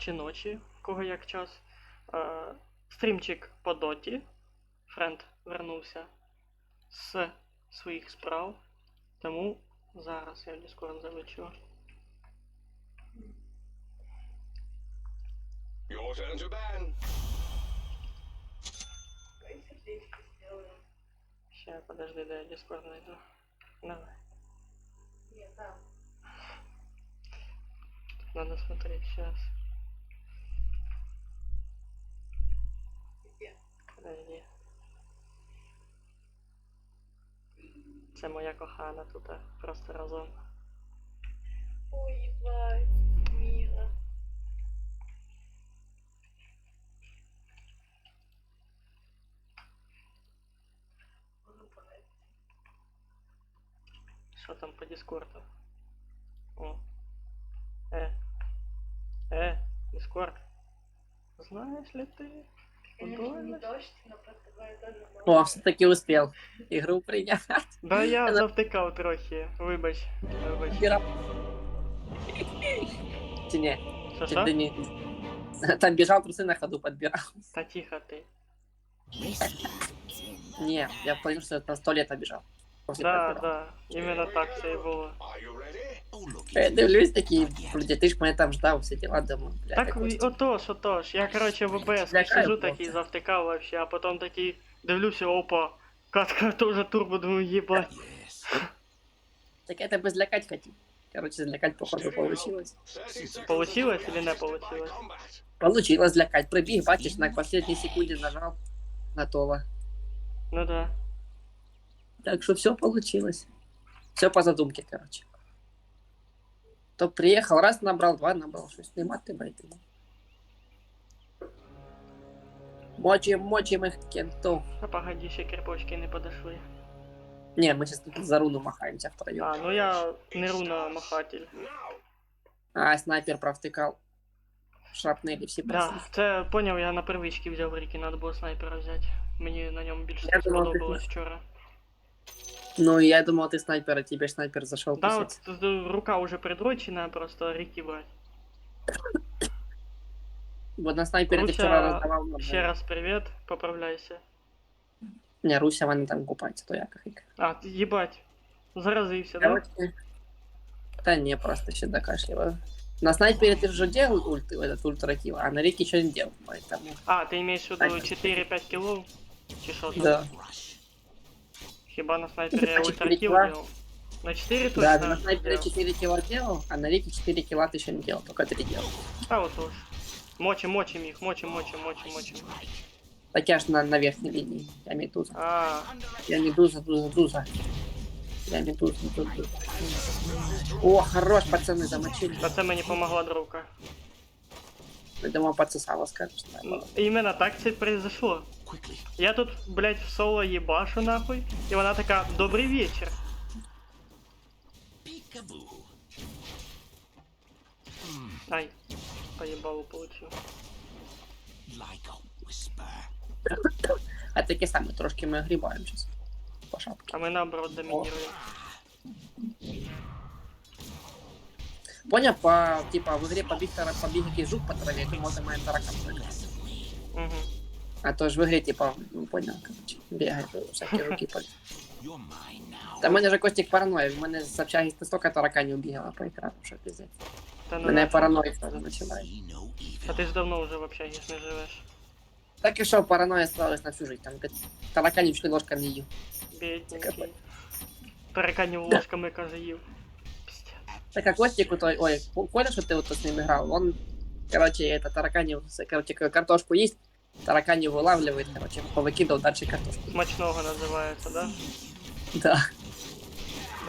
чи ночі, кого як час. Стрімчик по доті. Френд вернувся з своїх справ. Тому зараз я в Discord залечу. Your turn to ban. Ще, подожди, да я Discord найду. Давай. Нет, там. Надо смотреть сейчас. Где? Подожди. Це моя кохана тут, просто разом. Ой, ебать, мило. Що там по Дискорду? О. Дискорд. Знаешь ли ты? Конечно, не дождь, но просто бывает тоже мало. О, все-таки успел игру принять. Да я завтикав трохи, вибач. Подбирал. Чи не? Що Чи що? ти не? Там бежал, трусы на ходу подбирал. Та тихо ти. Не, я понял, что это на 100 лет обижал. После Да, подбирал. да, іменно так це і було. Are you ready? Я дивлюсь такие, люди, ты ж мене там ждав, все дела, думаю, бля, Так какой отож. Я, короче, в ОБС Злякаю сижу просто. такий, завтикав вообще, а потом такий дивлюся, опа, катка тоже турбо, думаю, ебать. Так это бы злякать хотел. Короче, злякать походу получилось. 30 seconds Получилось until или не the next получилось? combat. Получилось злякать. Пробіг, бачиш, на последней секунде нажал. Готово. Ну да. Так что все получилось. Все по задумке, короче. То приехал, раз набрал, два набрал, что снимать ты, блядь. Мочим их кентов. А погоди, ще кріпочки не подошли. Не, мы сейчас тут за руну махаемся втроем. А, ну я не руна-махатель. Now. А, снайпер провтыкал. Шрапнели всі Да, просили. це поняв, я на первички взяв ріки, надо було снайпера взяти. Мені на ньому більше Я думав, сподобалось вчора. Ну, я думал, ты снайпер, а тебе снайпер зашел. Да, от рука уже придрочена, просто ріки брать. Вот на снайпере ты Руся, вчера раздавал. нам, Ще раз привіт, поправляйся. Не, Руся, вона там купається, то я как. А, ти їбать. Заразився, да? Короче, да не, просто еще докашливаю. На снайпере ты же делал этот ультратив, а на Рике еще не делал, поэтому... А, ти маєш в виду Снайпер. 4-5 кілов? Чи що там? Да, Хіба на снайпері я Типа 4 ультратив кіла. делал? На 4 да, точно? на снайпере делал. 4 килла делал, а на Рике 4 килла ты еще не делал, только 3 делал. А от уж. Мочим їх, мочим. Так я ж на верхней линии, я медуза. А, Я медуза. Я медуза. О, хорош, пацаны замочили. та це мені помогла друга. Я думал, подсосала, скажешь. Іменно так це произошло. Я тут, блядь, в соло ебашу нахуй, і вона така, добрий вечір. Ай, поебалу получил. А такі самі, трошки ми огрібаємо зараз. По шапке. А ми наоборот доминируем. Понял, типа в игре побіг якийсь жук по траві, то може має таракан прыгать. Угу. А то ж в игре, типа, ну понял, короче, бігає, всякі жуки полі. Та в мене же Костік параноя, в мене з общаги стільки тараканів бігала по екрану, що пиздець. Та ну Мене да. параноя сразу починає. А ти ж давно вже в общагі ж не живеш. Так і що, параноя склалась на всю жизнь, там тараканів чли ложками їв. Бідненький. Тараканів ложками, каже, їв. Пиздец. Так а Костик у той, ой, Коля, что ты вот с ним играл, он, короче, это тараканев, короче, картошку есть, тараканев вылавливает, короче, повыкидывал дальше картошку. Смачного називається, да? Да.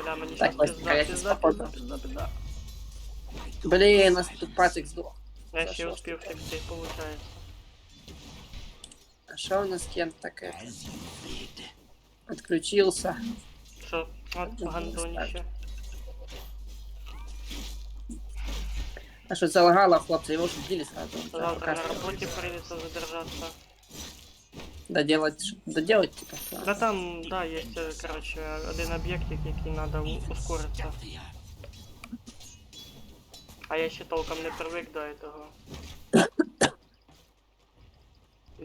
Бля, мені Так, щас Костя, я пизда. пизда. Блин, у нас тут пацик сдох. Я За ще що успів ж таке? втекти, получается. А что у нас Кент так это? Отключился. Що? От гандоніще. А что залагало, хлопцы, его шутили сразу. Завтра на роботі прийдеться задержатися. Доделать, типа. Да там, да, есть, короче, один объектик, який надо ускориться. А я ще толком не привик до этого.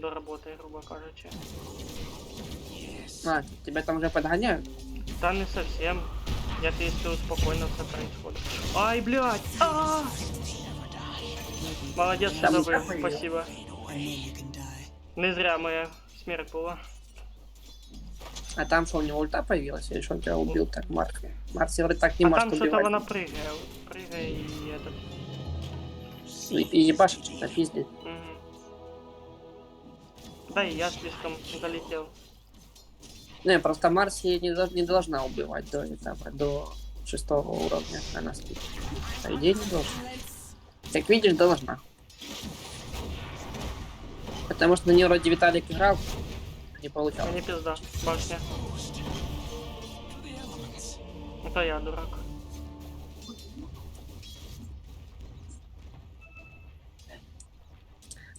доработай, грубо кажучи. А, тебя там уже подгоняют? Да не совсем. Я тестил спокойно, все происходит. Ай, блядь! Молодец, что Там забыл, нихуя. спасибо. Не зря моя смерть была. А там что, у него ульта появилась? Или что он тебя убил так, Марк? Марси вроде так не А может там что-то убивать. она прыгает. Прыгай и этот. И ебашит, что-то пиздит. Мгм. Да и я слишком залетел. Не, просто Марси не должна убивать до этого, до 6-го уровня. Она спит. По идее не должна. Как видишь, должна. Потому что на нее вроде Виталик играл, не получал. Мне пизда, башня. Это я дурак.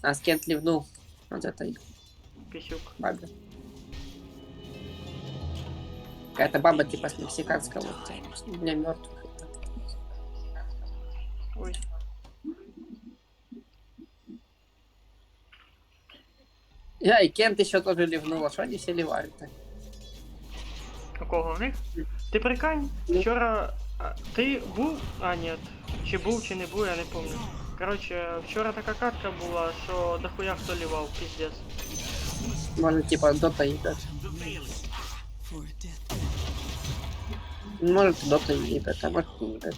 А Скент ливнул от этой Писюк. бабы. Какая-то баба типа с мексиканского дня мертвых. Ой. Я и Кент еще тоже ливнул, а что они все ливают-то? Какого в них? Ти прикинь, вчора ти був? А, ні. Чи був, чи не був, я не пам'ятаю. Коротше, вчора така катка була, що дохуя хто лівав, піздець. Может типа Дота ебет. Может Дота ебет, а может не ебет.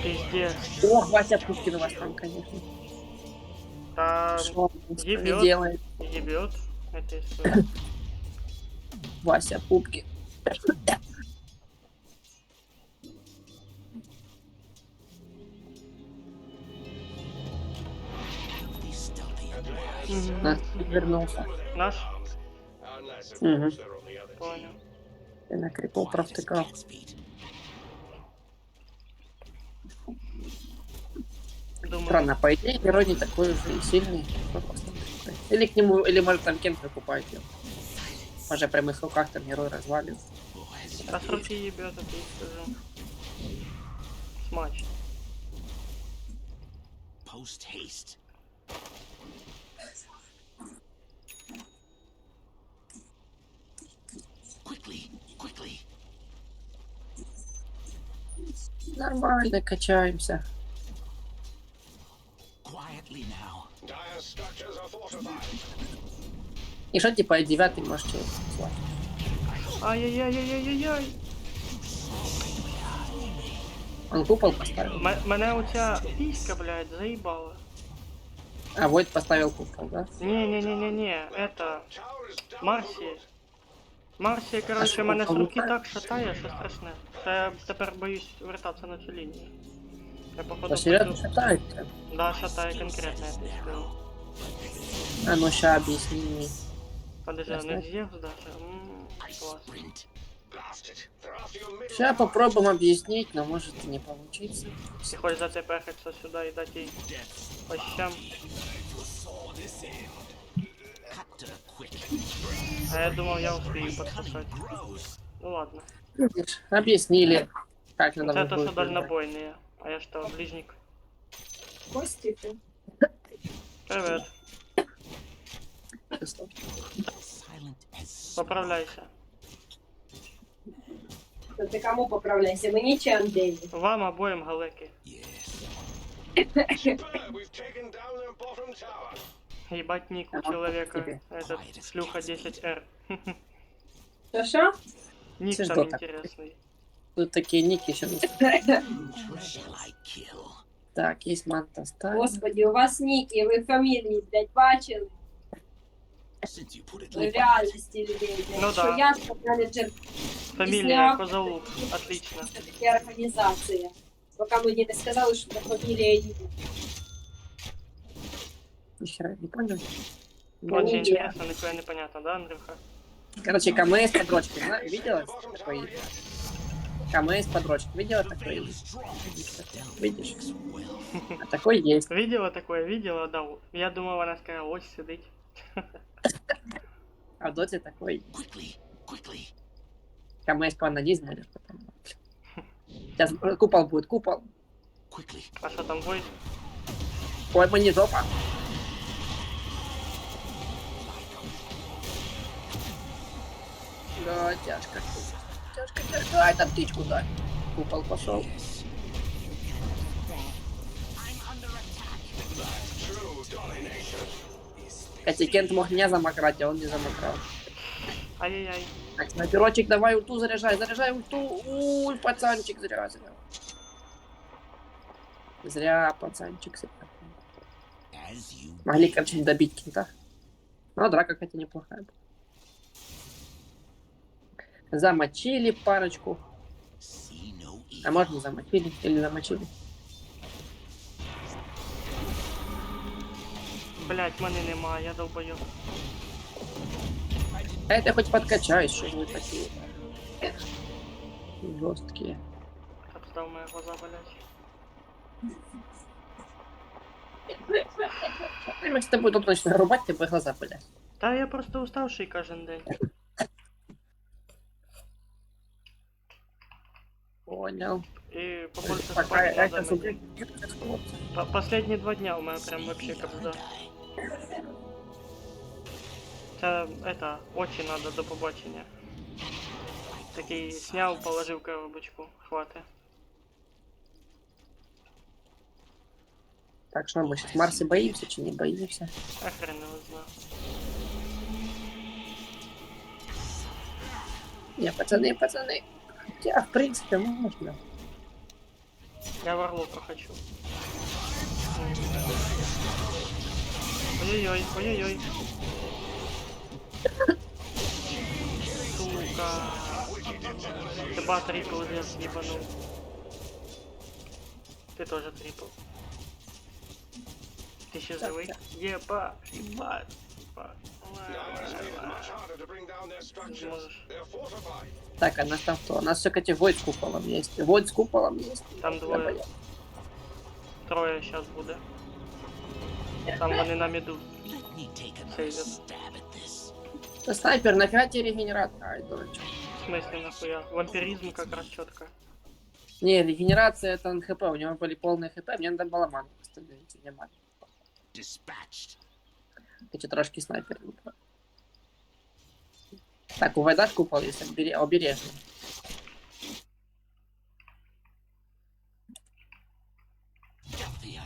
Піздець. Ох, Вася Пушкин у вас там, конечно. Та Что он ебет. делает? ебет. Это история. Вася Пупки. Нас вернулся. Наш? Unless, of Mhm. course, there are the others. Понял. Ты на крипу провтыкал. Думаю, Странно, по идее, герой не такой уже и сильный. Что просто такой. Или к нему, или может там Кент выкупает его. Может, в прямых руках там герой развалил. а с руки ебет, это я скажу. Смачно. Post haste. Quickly, quickly. Нормально качаемся. Quietly now. Dire structures are fortified. И что типа 9 может чего слать. Ай-яй-яй-яй-яй-яй. Он купол поставил. Мене оця піська, блядь, заїбала. А Войт поставил купол, да? Не-не-не-не-не, это... Tower is down. Марсі. Марсі, коротше, мене з руки так шатає, що страшне. Та я тепер боюсь вертатися на цю лінію. Я походу Да серьезно пойду- шатает. Да, шатає конкретно, я тобі скажу. А ну ща объясни мне. Подожди, а не Зевс даже? Класс. Sprint. Blast it. They're after your middle. Сейчас попробуем объяснить, но может и не получится. Ти хочеш взяти перхекса сюди і дати їй по щам. Cut to the quick. А я думав, я успію подсосати. Ну ладно. Видишь, объяснили, как надо Це то, що будет играть. дальнобойные. А я що, ближник? Костики. Привет. Silent as snow. Поправляйся. Ти кому поправляйся? Мені чи Андрію? Вам обоим галеки. Superb. We've taken down their bottom tower. Ебать ник у Ага, человека. тебе. Этот шлюха 10R. Що? Ник Це там что так? интересный. Тут такие ники еще. Shall I kill? Так, есть манта ставим. Господи, у вас ніки, ви фамілії, блядь, бачили? Since you put it Ви в like that. реальності людей, блядь. Ну Що да. я топ-менеджер Фамилия Козалук. Отлично. такі організації. Поки мені не сказали, що це фамілія її. Нихера не понял. Очень не интересно, нихуя не понятно, да, Андрюха? Короче, КМС подрочки, видела Bottom такой? tower yet. КМС подрочки, видела такой? Видишь? Well, А такой есть. Видела такое? Видела, да. Я думал, она сказала, ось сидить. А в Доте такой quickly, quickly. КМС по анализму или что там. Сейчас купол будет, купол. Quickly. А что там бой? Ой, мы не жопа. Да, тяжко. Тяжко, тяжко. Ай, там птичку дай. Купол пошел. True domination. Хотя Кент мог меня замократ, а он не замокрал. Ай-яй-яй. Так, снайперочек, давай ульту заряжай, заряжай ульту. Уй, пацанчик, зря. Зря, пацанчик, зря. As you Могли, короче, добить Кента. Ну, драка, хотя, неплохая. Замочили парочку. see no А evil. может, не замочили или замочили. Блять, мене нема, я долбойоб. А это хоть подкачаюсь, что вы такие жесткие. Обздав мои глаза, блять. Мы с тобой тут точно рубать, тебе глаза, блядь. Та я просто уставший кожен день. Понял. И побольше Так, спать а надо это мне. Последние 2 дня у меня прям вообще капзда. Та, это, очі надо до побачення. Такий сняв, положив в коробочку. Хватит. Так, что мы сейчас Марсе боимся, чи не боимся? А хрен его знаю. Не, пацаны. Хотя, в принципе, можно. Я варлока хочу. Ой-ой-ой, ой-ой-ой. Сука. Ты ба трипл я съебанул. Ты тоже трипл. Ты еще живый? Еба, ебать. Now it's getting much harder to bring down their structures. Можешь. They're fortified. Так, а нас там кто? У нас все, кстати, Войд с куполом есть. Войд с куполом есть. Там Я двое. боюсь. Трое сейчас буде. Там вони на міду. Let me take another Сейвер. stab at this. Да, снайпер на 5 регенерат. Ай, дурачок. В смысле нахуя? Вампиризм как раз четко. Не, регенерация это на ХП. У него были полные ХП, мне надо было ману восстановить. Мне ману. Dispatched. Эти трошки снайпер. Так, у Вайдаш купол есть, обережно. Healthier.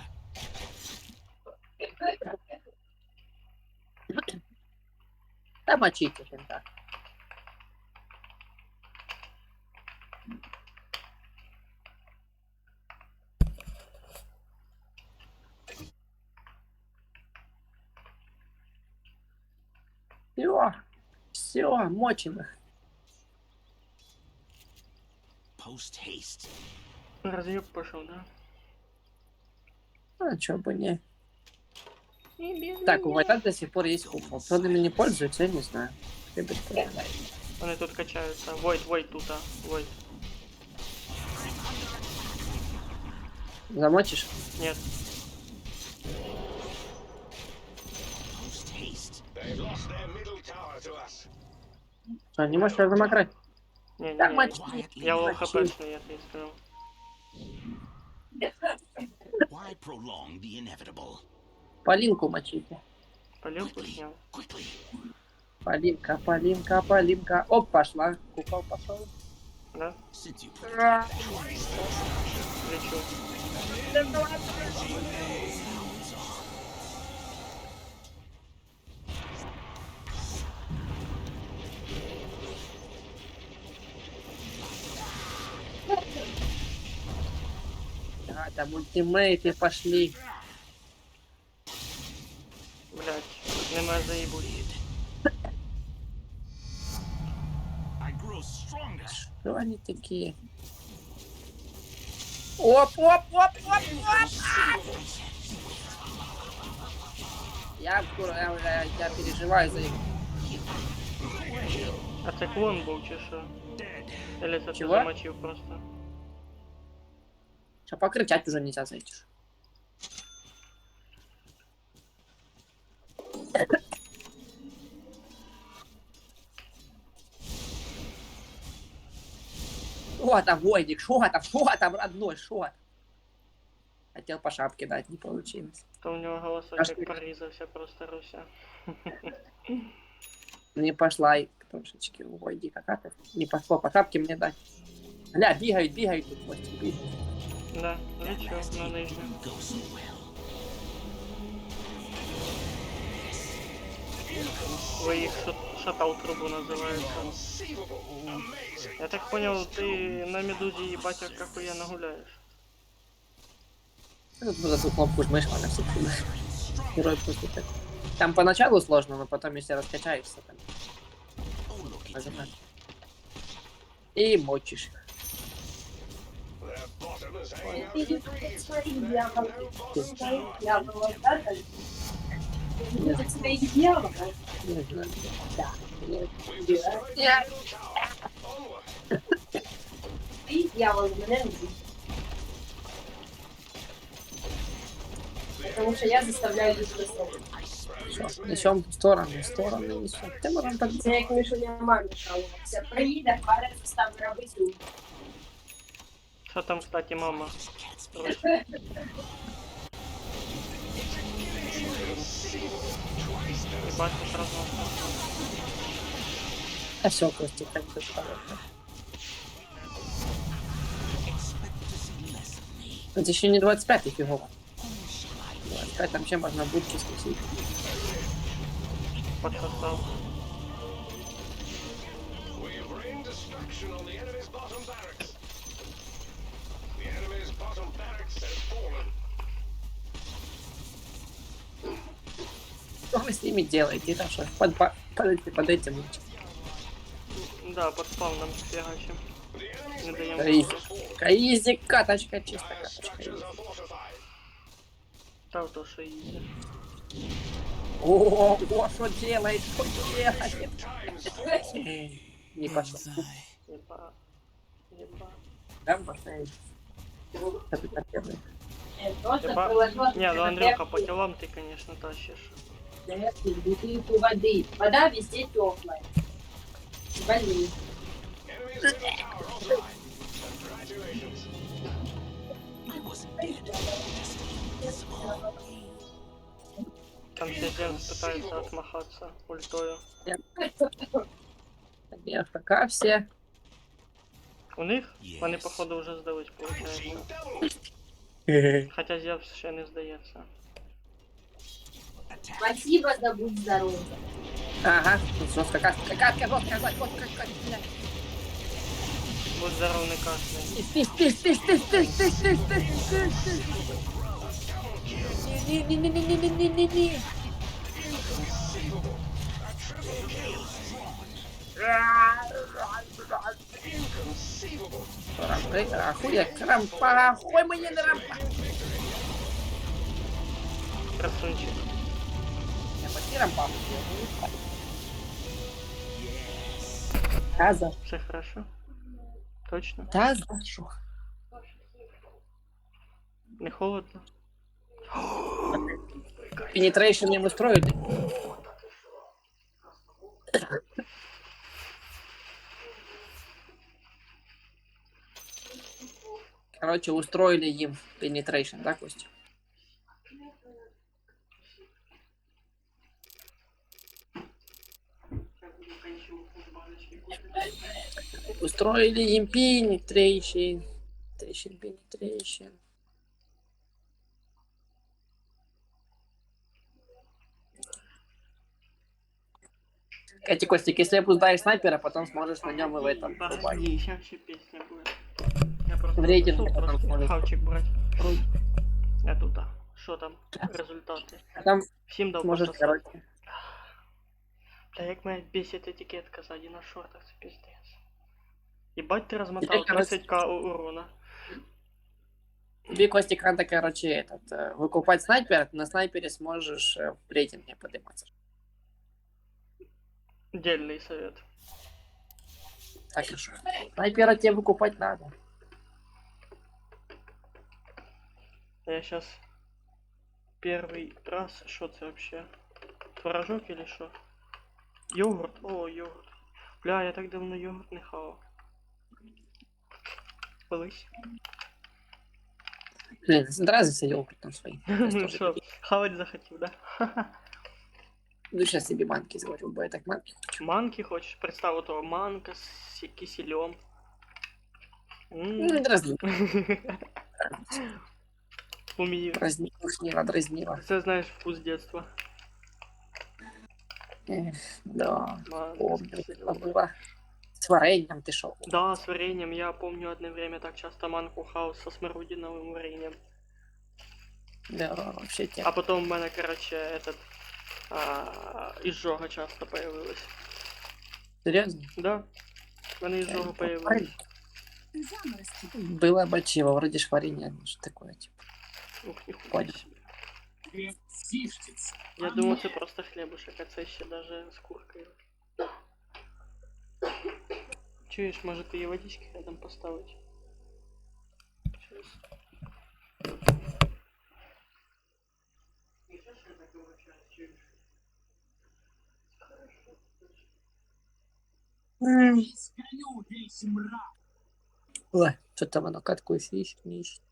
Да мочите Кента. Все, мочим их. Post haste. Разъеб пошел, да? А, чё бы не. Так, у Вайта до сих пор есть купол. Кто ими не пользуется, я не знаю. Ребят, Вони тут качаються. Войд тут, а. Войд. замочишь? Нет. Post haste. They've lost their middle tower to us. Что, не можешь ее замократь? Не, Так, не, мочи. я лоу Мочи. хпшный, я тебе сказал. Why prolong the inevitable? Полинку мочите. Полилку Quickly, снял. quickly. Полинка. Оп, пошла. Купол пошел. Да? Since you put it Лечу. А, там ультимейты пошли. Блять, нема заебуть. I grow stronger. Что они такие? Оп. Я переживаю за них. А це клон був чи що? Или це ти Чого? замочив просто? Что, покричать уже нельзя зайти. Шо там, Войдик, шо там, родной, шо? Хотел по шапке дать, не получилось. То у нього голосок Аж як ти- порізався просто Руся. Не пошла и трошечки. Ой, иди какая-то. Не пошло, по шапке мне дай. Гля, бегают тут, Костик, бегают. Да, лечу на нижню. Go so well. Ви їх шатал трубу називаєте. Я так понял, ти на медузі їбать як охуєнно гуляєш. Ну, за ту кнопку жмешь, она все герой просто так. Там поначалу сложно, но потом, если раскачаешься, там Oh, look, it's нажимаешь. me. И мочишь их. Their bottom is hanging out in the trees. Свои There's дьяволы. no bottom Свои to дьяволы, да, так? Это свои дьяволы. Не знаю. Да. We've destroyed the Yeah. middle tower. Onward. Свои дьяволы, меня не Потому что я заставляю их достать. Всё, несем в сторону, несем. Ты можем так Я як Мишу не мамі жалувався. Приїде, пари заставлю робити. Що там, кстати, мама? Ебать, тут разнос. А все, Костик, как бы хорошо. Это еще не 25 фигов. 25 там чем можно будки спустить. Подсосал. We've rained destruction on the enemy's bottom barracks. The enemy's bottom barracks has fallen. Что вы с ними делаете? Там что, под этим. Да, под спавном фигачим. The enemy's Не main даем. Эй. barracks has fallen. Каизи, каточка, чисто Their каточка. structures are fortified. Та то, що їде. О, что делает, что делает? Times Не пошел. Єба. Єба. Там пошел. Что ты так делаешь? Просто Єба. приложила Не, ну Андрюха, по килам ты, конечно, тащишь. бутылку воды. Вода везде теплая. Больные. enemy's middle tower offline. Congratulations. I wasn't dead. Just invisible. Там Сиденс пытается отмахаться ультою. Я пока все. У них? Вони, Yes. походу, вже здались, получается. Machine doubled. Хоча Зевс ще не здається. Attack. Спасибо, да будь здоров. Ага, тут жестко катка, жестко, блядь. Будь здоров, не кашляй. Не-не-не-не-не-не-не-не. Inconceivable. Рампа, хуй мне на рампа. Красунчик. Я почти рампа. Таза. Все хорошо? Точно? Таза. Шо? Не холодно? Penetration не устроили. Короче, устроили им penetration, да, Костя? Устроили им penetration. Penetration. Кстати, Костик, если опуздаешь снайпера, потом сможешь на нем и в этом. Погоди, сейчас еще песня будет. Я просто В рейтинг пошел потом трошки сможешь. хавчик брать. Я тут, що там? Результати. Там Всім дав сможешь, пососати. короче. Бля, як мене бесит етикетка сзади на шортах, це пиздец. Ебать ты размотал Теперь, короче, 30к урона. Тебе, Костик, надо, короче, выкупать снайпера, ты на снайпере сможешь в рейтинге подниматься. Дельный совет. Так и что? Снайпера тебе выкупать надо. Я сейчас первый раз, что это вообще? Творожок или что? Йогурт? О, йогурт. Бля, я так давно йогурт не хавал. Колись. Блин, нравится йогурт там свои. Ну что, хавать захотел, да? Ну, сейчас себе манки заварю, бо я так манки. Манки хочеш? Представ того манка з кисельом. Ну, не дразни. Умію. Дразнила. Це знаєш вкус детства. Эх, да, Манка з помню, кисельом. это было. С вареньем ты шел. Да, с вареньем. Я помню одно время так часто манку хал со смородиновым вареньем. Да, вообще А тема. потом у мене, короче, этот изжога часто появилась. Серьезно? Да. У мене изжога появилась. Было бачиво, вроде ж варенье, что такое, типа. Ух, ніхуя Понял. собі. Я думав, це просто хлібушек, а це ще даже з куркою. Чуєш, може ти її водички рядом поставить? Щас. Ой, что там оно, катку ищет, не ищет.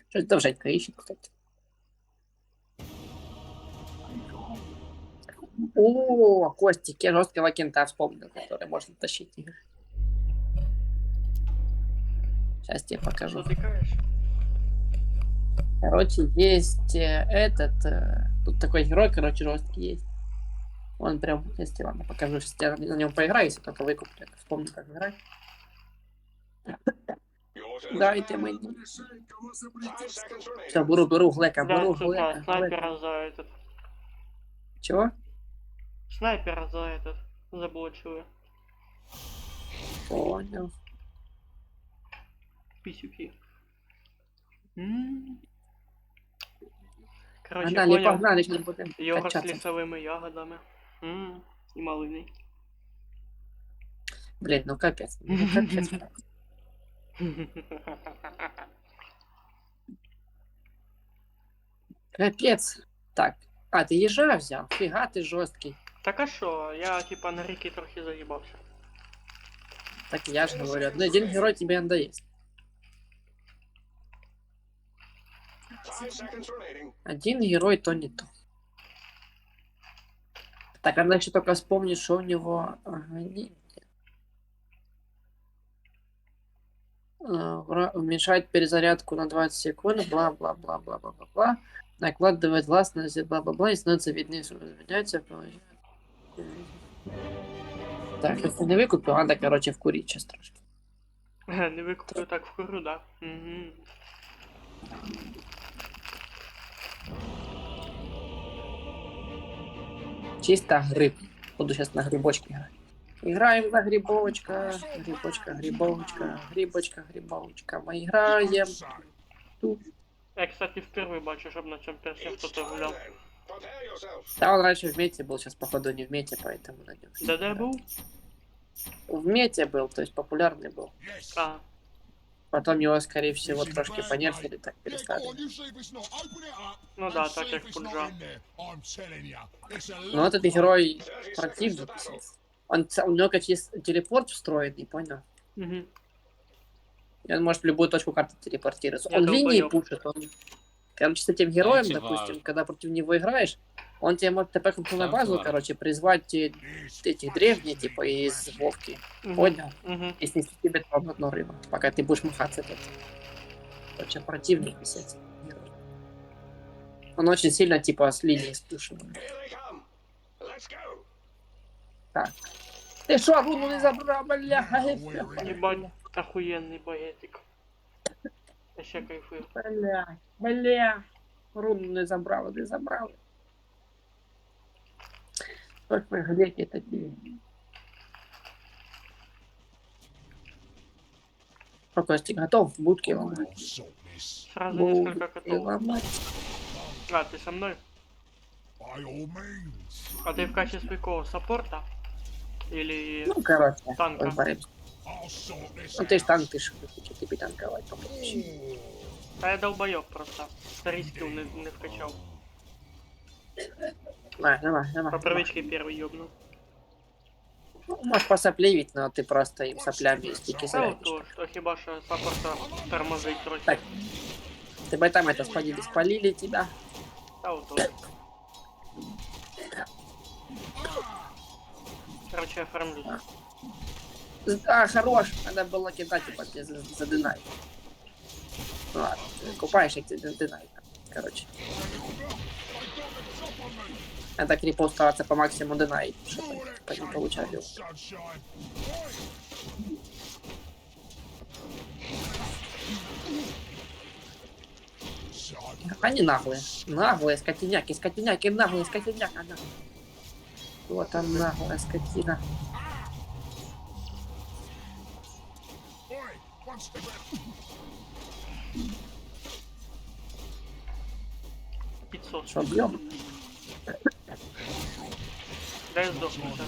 Что-то там Женька ищет, кстати. О, Костик, я жесткого кента вспомнил, который можно тащить игры. Сейчас тебе покажу. Що ти кажеш? Короче, есть тут такой герой, короче, жесткий есть. Он прям, если ладно, покажу, сейчас я на нем поиграю, если только выкуплю. Вспомню, как играть. Your turn. Дайте мне. 5 seconds remaining. Все, беру Глека, Да, беру це, да, Глека. снайпера за этот. Чего? Снайпера за этот. Заблочили. Понял. Писюки. Короче, Погнали, понял. погнали, сейчас будем Йогурт з качаться. лісовими ягодами. І малиний. Блин, ну капец. Ну капец. Капец. Так. А, ты ежа взял? Фига ты жесткий. Так а що, я типа на ріки трохи заїбався. Так я же говорю, один герой тебе надоест. 5 seconds remaining. Один герой то не то. Так, она еще только вспомнит, что у него... Ага, уменьшает перезарядку на 20 секунд, бла-бла-бла-бла-бла-бла-бла. Накладывает властность, бла-бла-бла, и становится виднее, что изменяется. Так, если не выкупил, надо, короче, вкурить сейчас трошки. Не викуплю так в кору, да. Угу. Чисто гриб. Буду сейчас на грибочке играть. Играем на грибочка, грибочка, грибочка, грибочка, грибочка. Мы играем. Тут. Я, кстати, впервые бачу, щоб на цьому персі It's хто-то time гуляв. then. Prepare yourself. Да, он раньше в мете был, сейчас, походу, не в мете, поэтому на нем. Де був? В мете был, то есть популярный был. А, Потом его, скорее всего, трошки понерфили, так перестали. ну да, так як пуджа. Но этот герой 30 противный. seconds to battle. У него, как есть телепорт встроенный, понял? Угу. И он может в любую точку карты телепортироваться. Я Он линии долбоёб. пушит. Короче, с этим героем, Эти допустим, вары. когда против него играешь, он тебе может тпхнуть на базу, вары. короче, призвать этих древних, типа, из Вовки. Понял? Угу. И снести тебе там одно рыбу, пока ты будешь махаться тут. Короче, противник писать. Он очень сильно, типа, с линии спушен. Here they come. Let's go. Так. Ты шо, руну не забрал, бля? Ебать, охуєнний боєтик. Я ще кайфую. Бля. Руну не забрал, не забрал. Как вы глядите такие? Что, Костик, готов в будке ломать? Сразу несколько Будки котов. ломать. А, ты со мной? А ты в качестве кого? Саппорта? Или Ну, короче, танка? разберемся. Ну, ты ж танк, ты ж тебе танковать попробуешь. Та я долбоёб просто. Старий скилл не вкачал. Давай. По привычке первый ёбнул. Ну, можеш посоплівіть, але ти просто їм соплями стільки Та зрядиш. отож, то хіба що саппорта тормозить трохи. Так. Тебе там это спалили тебя. Та отож. Короче, я фармлюсь. А, хорош. Надо было кидать, типа, тебе задинай. Ну ладно, ты купаешь, и тебе задинай. Короче. Надо крипов стараться по максимуму динай, чтобы не получали его. Они наглые. Наглые скотиняки, скотиняки, наглые скотиняки. Она. Вот там наглая скотина. 500. Что, бьем? Дай сдохну сейчас.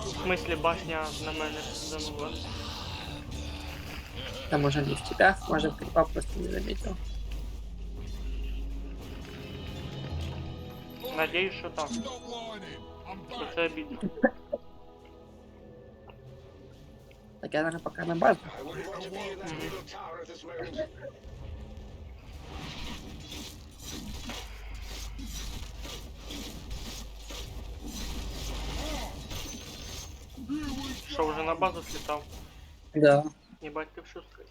В смысле башня на мене занула. Да, может, не в тебя, может, крипа просто не заметил. Надеюсь, що так. Бо це обідно. Так я, наверное, пока на базу. I wouldn't want to be in that middle tower at this moment. Що, вже на базу слітав? Да. Єбать, ти в шустрий.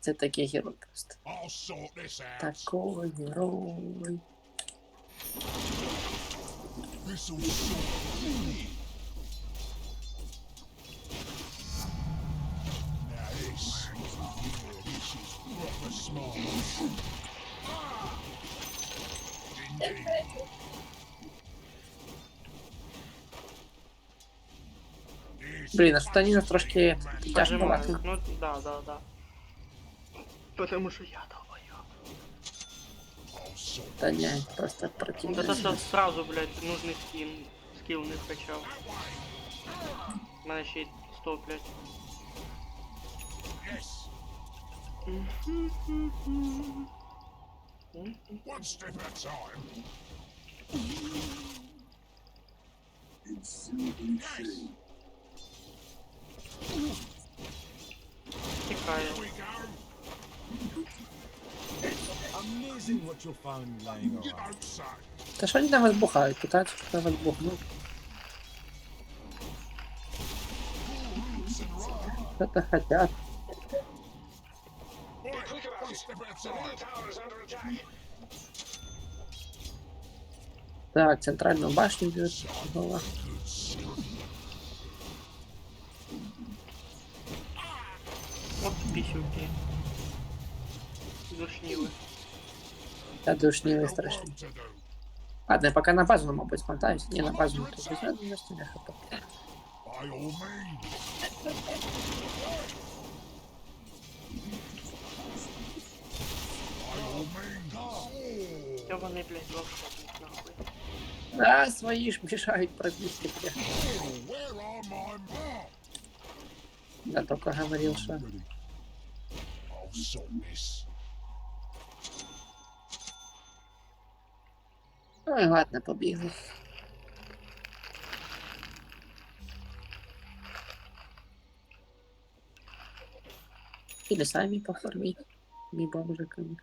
Это такие герои просто. I'll sort this out. Такой герой. This'll sort me. Now this, yeah, this is proper smart. Indeed. This Блин, а что они нас трошки тяжко Нажимаю. латно. Ну, да. Потому що я долбоёб. I'll sort Да не, просто Да противно. то що сразу, блядь, нужний скіл не скачав. У мене ще й 100, блядь. yes. One step at a time. Yes. Тікає. Here we go. Amazing what you found lying You around. don't say. Да что они там возбухают? Пытаются что-то возбухнуть. Что-то хотят. Be quick about One it. step at a The middle time. tower is under attack. Так, центральную башню бьют. Голова. От пісюки. Душніли. Да душнивый страшно. To do. Ладно, я пока на базу, но, может быть, смотаюсь. Не, на базу не тут. Надо на стене хп. By all means. By all means. Та вони, блядь, волшебник, нахуй. Да, свои ж мешают пробить тебе. Oh, where are my marks? Я только говорил, что... Ready. I'll sort this. Ой, ладно, побегу. Или сами поформить. Не бомжиками.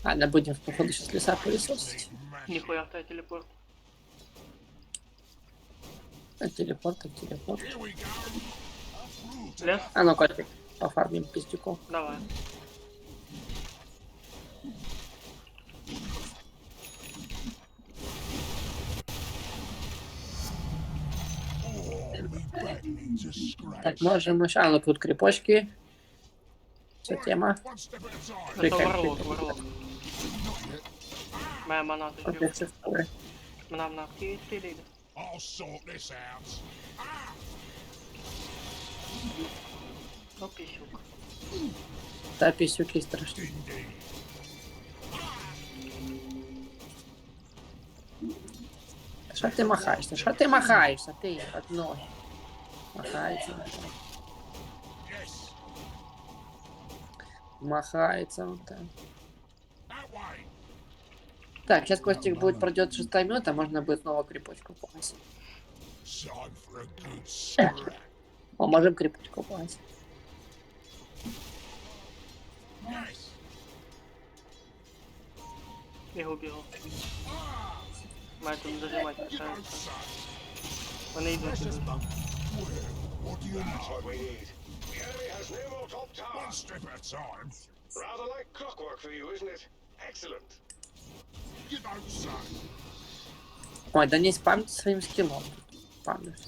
Ладно, будем в походу сейчас леса пылесосить. Ніхуя в тебе телепорт. А телепорт, а телепорт. Here we go. Лес? А ну, котик, пофармим пиздюков. Давай. Oh, me back needs a scratch. Так, можем еще... А, ну тут крепочки. Все, тема. One step at a time. Це Прикольно. варлок, варлок. Моя мана Вот тече. я все второе. Мана. Ти. I'll sort this out. Ну, пісюк. Да, писюки страшно. Indeed. Что ты махаешься? Что ты махаешься? Ты под ноги. Махается. Yes. Махается он там. That way. Так, сейчас Костик будет пройдет 6-я минута, можно будет снова крепочку погасить. Time for a good scrap. О, можем крепочку погасить. Yes. Бігу. Має тут зажимати, You don't кажеться. say. Вони йдуть. Precious bunk. What do you That's what need? we need. The enemy has no more top tower. One step at a time. Rather like clockwork for you, isn't it? Excellent. You don't say. Ой, да не спамьте своим скиллом. Спамишь.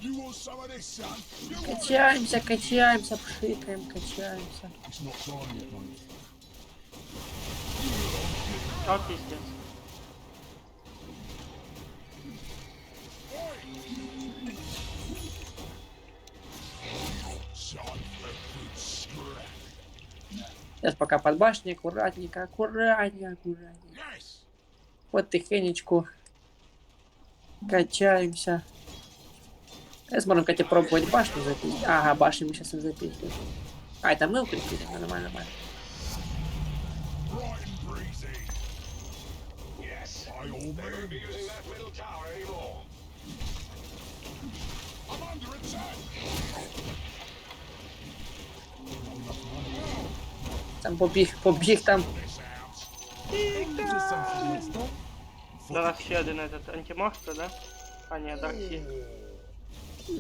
You want some of this, son? You want it? Качаемся, пшикаем, качаемся. It's not time yet, mate. О, пиздец. Time for a good scrap. Сейчас пока под башней, аккуратненько. Yes. Потихонечку качаемся. Сейчас можем, кстати, пробовать башню запить. Ага, башню мы сейчас и запилим. А, это мы укрепили, нормально. Bright and breezy. Yes. By all They won't be means. using that middle tower anymore. I'm under attack. Там побіг там. This out. Just something next time. Зараз ще один этот антимастер, да? А, ні, Дарксі.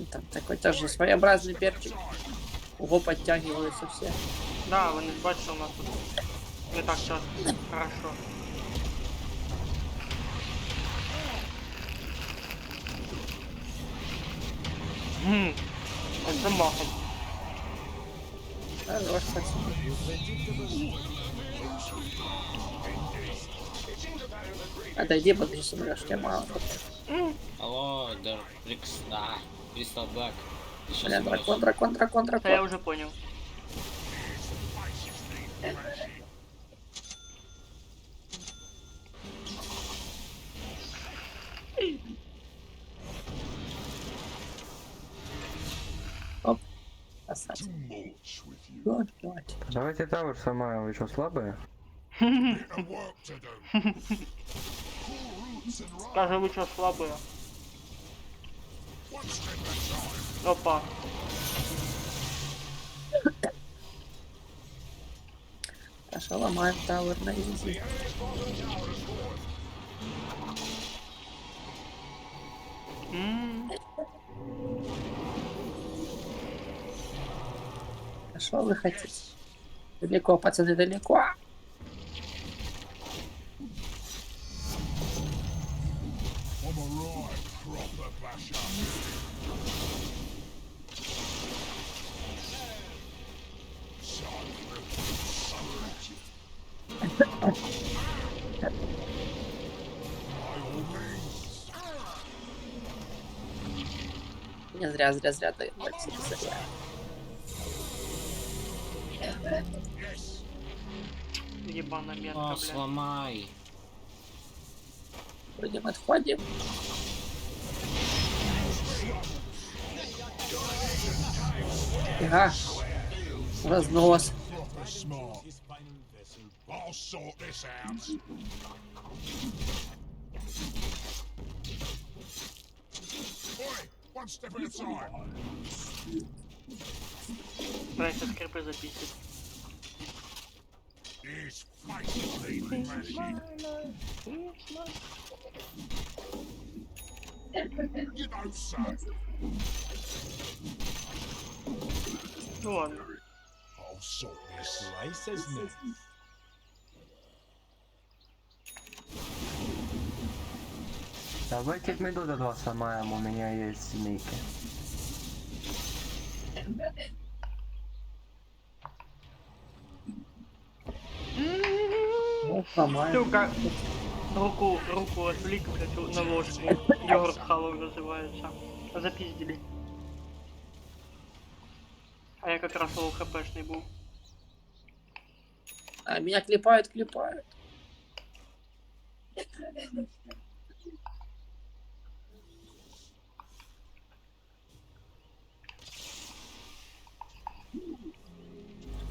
Там такой тоже своеобразный перчик. Ого, подтягиваются все. Да, вони ж бачать, що у нас тут не так часто. Хорошо. Це махом. Хорош, пацан. Отойди, подожди, Сереж, я мало. Алло, Рикс, Кристал Блэк. Ты щас Бля, умрёшь. дракон. Та я вже понял. Красавец. Too much with you. Вот. Давайте тавер сломаем, вы что, слабые? Bit of work to do. Cool roots and right. Каже, ви що слабые. One step at a time. Опа. Хорошо, ломаем тауэр на изи. А что вы хотите? Далеко, пацаны, далеко. I'm a right proper basher. Time for a good scrap. By all means. Не зря даю. Зря. Yes. Ебана метка, О, бля. сломай. Будем отходим. Ага. Разнос. Proper smart. His final vessel. I'll sort this out. Oi, one step at a time. Давайте скрипы записать. His face is leaving mashing. You don't say. Ну ладно. I'll sort this. Rice as next. Давайте медуза 2 сломаем, у меня есть семейки. Ну, ломаем. Сука. Руку отвлек, блядь, на ложку. Йогурт халов называется. Запиздили. А я как раз лоу хпшный был. А меня клепают.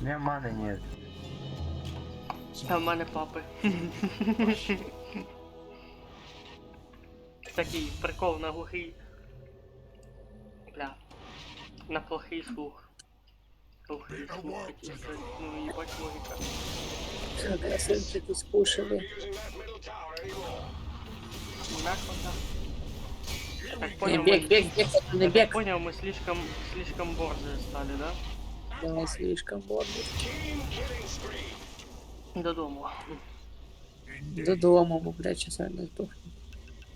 У меня маны нет. А в мене папи. Такий прикол на глухий. Бля. На плохий слух. Глухий слух хотів сказати. Ну їбать логіка. Все, красавчики скушали. Using that middle tower anymore. Нахуй так. Так Не, понял, бег, мы... бег, бег, это не Я бег. так понял, мы слишком борзые стали, да? Да, слишком бодро. Team killing spree. Додому. Додому, мы, блядь, сейчас реально сдохнем.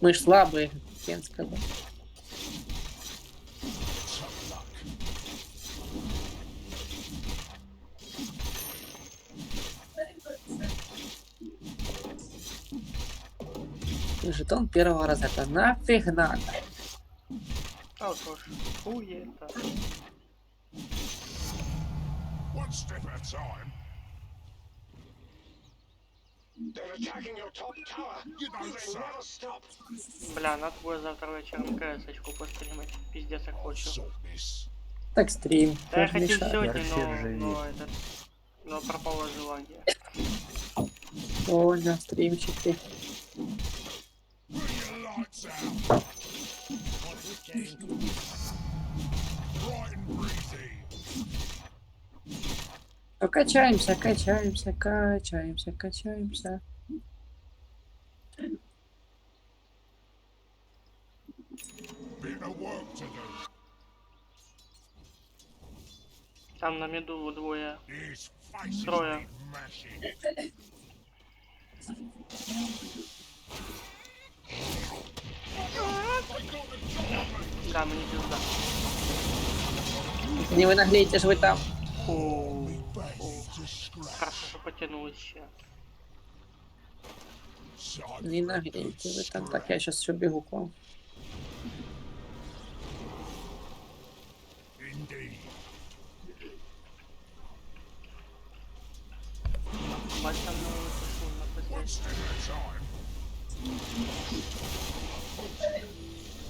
Мы ж слабые, Кен сказал. Жетон первого раза. Это нафиг надо. А отож. Хуета. One step at a time. They're attacking your top tower. You don't They say. never stop. Бля, надо будет завтра вечером КС-очку постримать. Пиздец, я хочу. Sort this. Так, стрим. Да я Тоже не хотел шаг. сегодня, Архив живи. но пропало желание. Понял, стримчики. Bring your lights out. Bright and breezy. Качаемся, качаемся, качаемся, качаемся. Bit of work to do. Там на меду двое. These faces Трое. need mashing. Да, мне пизда. Не вы наглеете же вы там. Фу. Best to scratch. Хорошо, что потянул еще. Side Не наглейте вы там. Так, я сейчас еще бегу к вам. indeed. Бать там на One step at a time.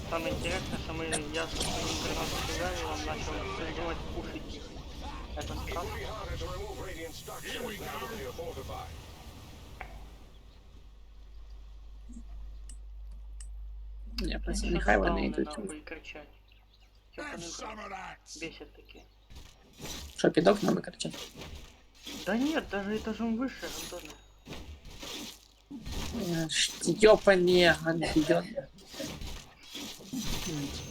Самое интересное, что я со своим 13 левелом начал придумать пушить их. Это It странно. will be harder to remove radiant structures now that they are fortified. Не, просто Чё нехай вони дауны йдуть. нахуй кричать. Чё Have они some of that. бесят такие. Що, підок нам кричать? Да нет, даже этажом выше, Антоне. Степане, Антон.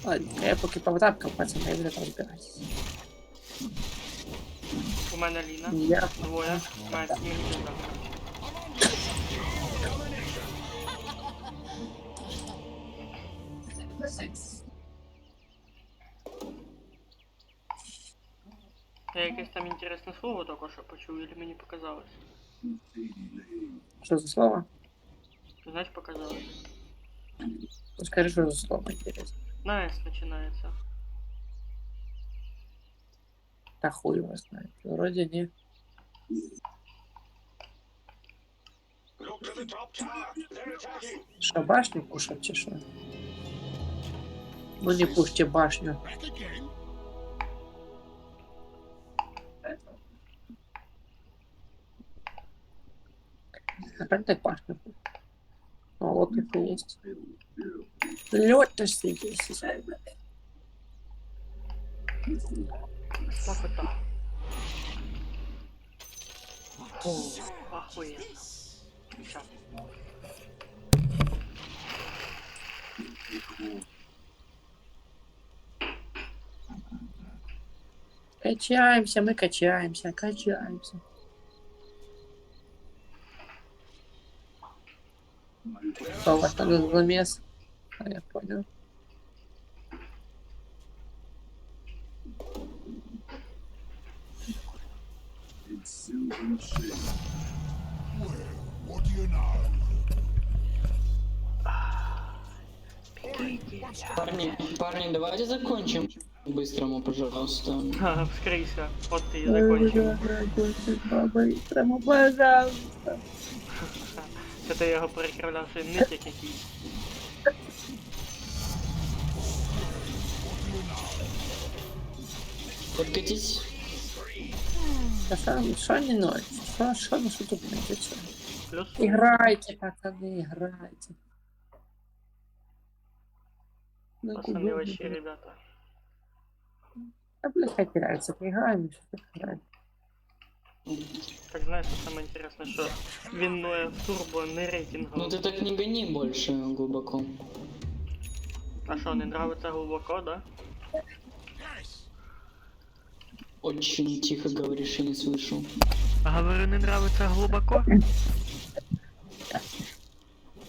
Ладно, я поки повтапкав, пацани, я буду там збиратися. У мене Ліна. Я Двоє. Мать мені пизда. Я якесь там інтересне слово тільки що почув, или мені показалось? Що за слово? Знаешь, показалось. Ну, скажи, що за слово інтересно. На С начинается. Та хуй его знает. Вроде не. Look to the top tower. They're attacking. Що, башню кушать чи що? Ну не пушьте башню. Back again. А как так башню? О, лотосы есть. Лотосы есть. Смакота. О, охуенно. Сейчас. Качаемся, мы качаемся, качаемся. Что у вас там за замес? А, я понял. What do you know? Парни, давайте закончим быстрому, пожалуйста. Ха, вскрийся. Вот ты и закончил. Прямо, пожалуйста. Це його перекривлявши нитик якийсь. Подкатись. Что не ноете? Что тут ноете? Плюс. Играйте, пацаны, играйте. Ну, Пацаны вообще, ребята. А, блядь, хай теряется. Поиграем, что так играем. Так знаешь, что самое интересное, что винное в турбо не Ну рейтинговое. ты так не гони больше глубоко. А что, не нравится глубоко, да? Очень тихо говоришь, я не слышу. А говорю, не нравится глубоко?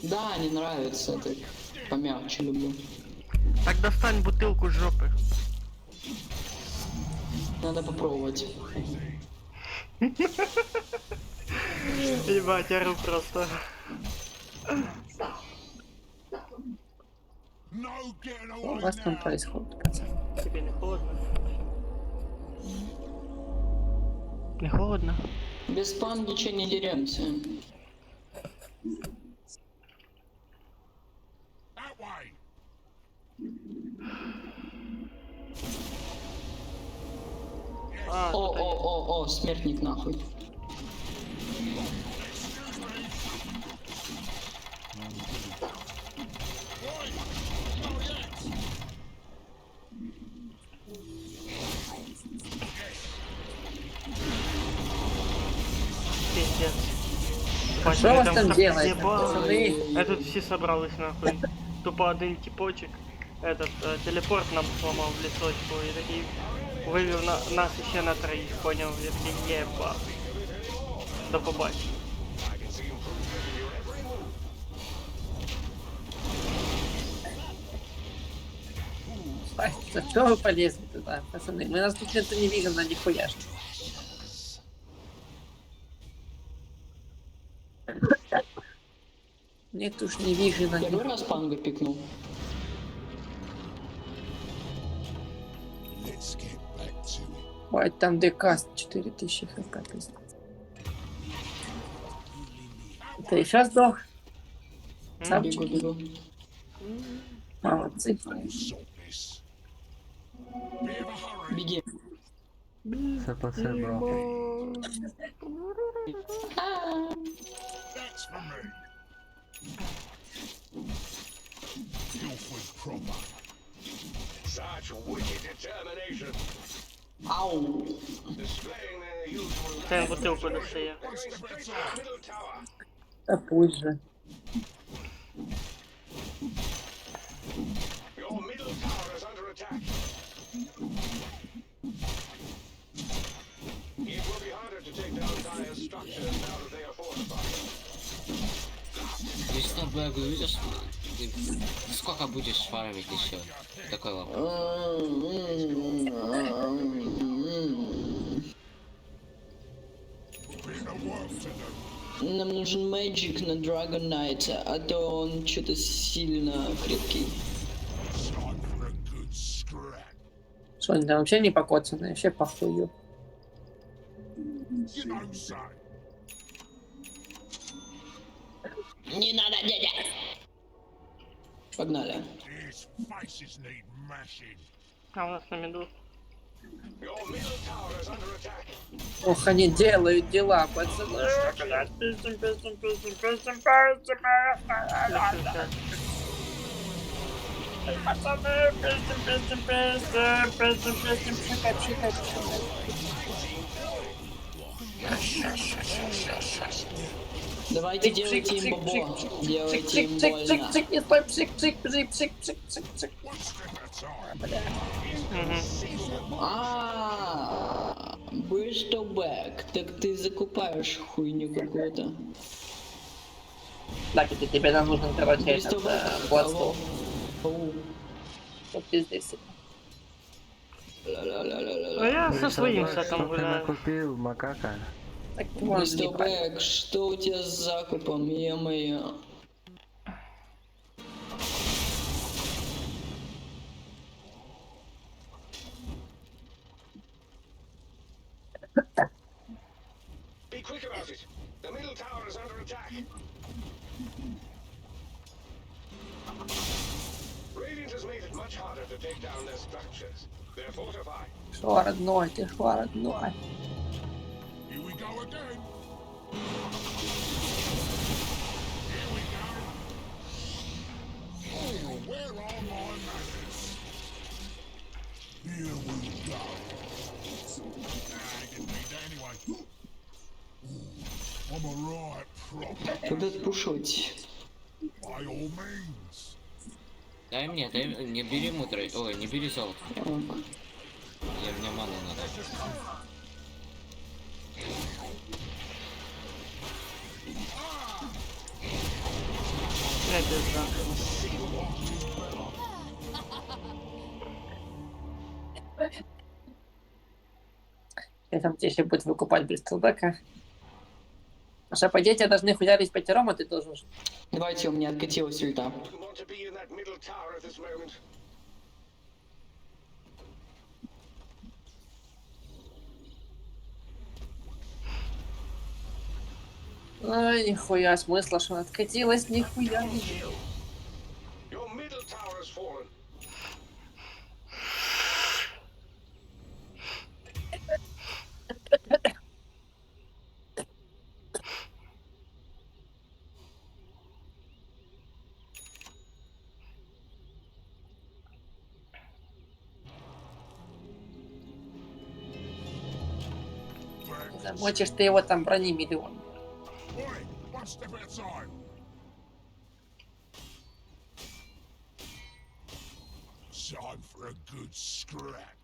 Да, не нравится, так помягче люблю. Так достань бутылку с жопы. Надо попробовать. Ебать, ору просто. No getting Что у away вас там now. происходит, пацаны? Тебе не холодно? Не холодно? Без пандича не деремся. That way. А, тут они. О, смертник нахуй. Пиздец. Что у вас там делаете, ебало. пацаны? А тут все собрались нахуй. Тупо один типочек. Этот телепорт нам сломал в лесочку и такие вывел нас еще на троих, понял? Я такие, еба. До побачення. За что вы полезли туда, пацаны? Мы нас тут это не видим на нихуя. Нет уж не вижу на Первый них. раз панго пикнул. Let's get back to it. Ой, там ДК 4000 хп, пиздец. Ты сейчас сдох? Савчик? Бегу. Молодцы. Sort this. Bit of a hurry. Беги. СПЦ, бро. That's for me. Guildford proper. Such wicked determination. Ау. Displaying their usual Це бутилку достає. One step at a time. middle tower. Да пусть же. Your middle tower is under attack. It will be harder to take down Dire's structures now that they are fortified. Весна Бэгу, видишь? Ты сколько будешь фармить еще? Такой вопрос. Bit of work to do. Нам нужен Magic на Dragon Knight, а то он что-то сильно крепкий. It's time for a good scrap. Что они там вообще не покоцаны, вообще похую. You don't say. Не надо, дядя! Погнали. These faces need mashing. А у нас на меду. Your middle tower is under attack. Ох, они делают дела, пацаны. Давайте делайте им бобо. Делайте им больно. Пшик, не стой, пшик, пшик, пшик, пшик, пшик, пшик, пшик. One step at a time. Бристлбэк. Так ты закупаешь хуйню какую-то. Так, это тебе нам нужен, короче, этот, Bloodstone. Ау. Вот пиздец. А я со своим сетом Что ты гуляю. накупил, макака? Так можно не брать. Бристлбэк, что у тебя с закупом, е-мое? Be quick about it. The middle tower is under attack. Radiant has made it much harder to take down their structures. They're fortified. Шо, родной, ты шо, родной? go again. Here we go. Oh, where are my manners? Here we go. Nah, didn't need that anyway. I'm a right proper, Куда пушить? by all means. Дай мне, не бери мудрый. Ой, не бери золото. Мне ману надо. Я пизда. Я там тебе еще будет выкупать Бристлбека. Маша, по идее, тебя должны хуярить пятером, а ты должен... Давайте, у меня откатилась ульта. Wouldn't want to be in that middle tower at this moment. Ой, нихуя смысла, что она откатилась, нихуя не вижу. Your middle tower has fallen. Замочишь ты его, там брони миллион. Oi, one step at a time. Time for a good scrap.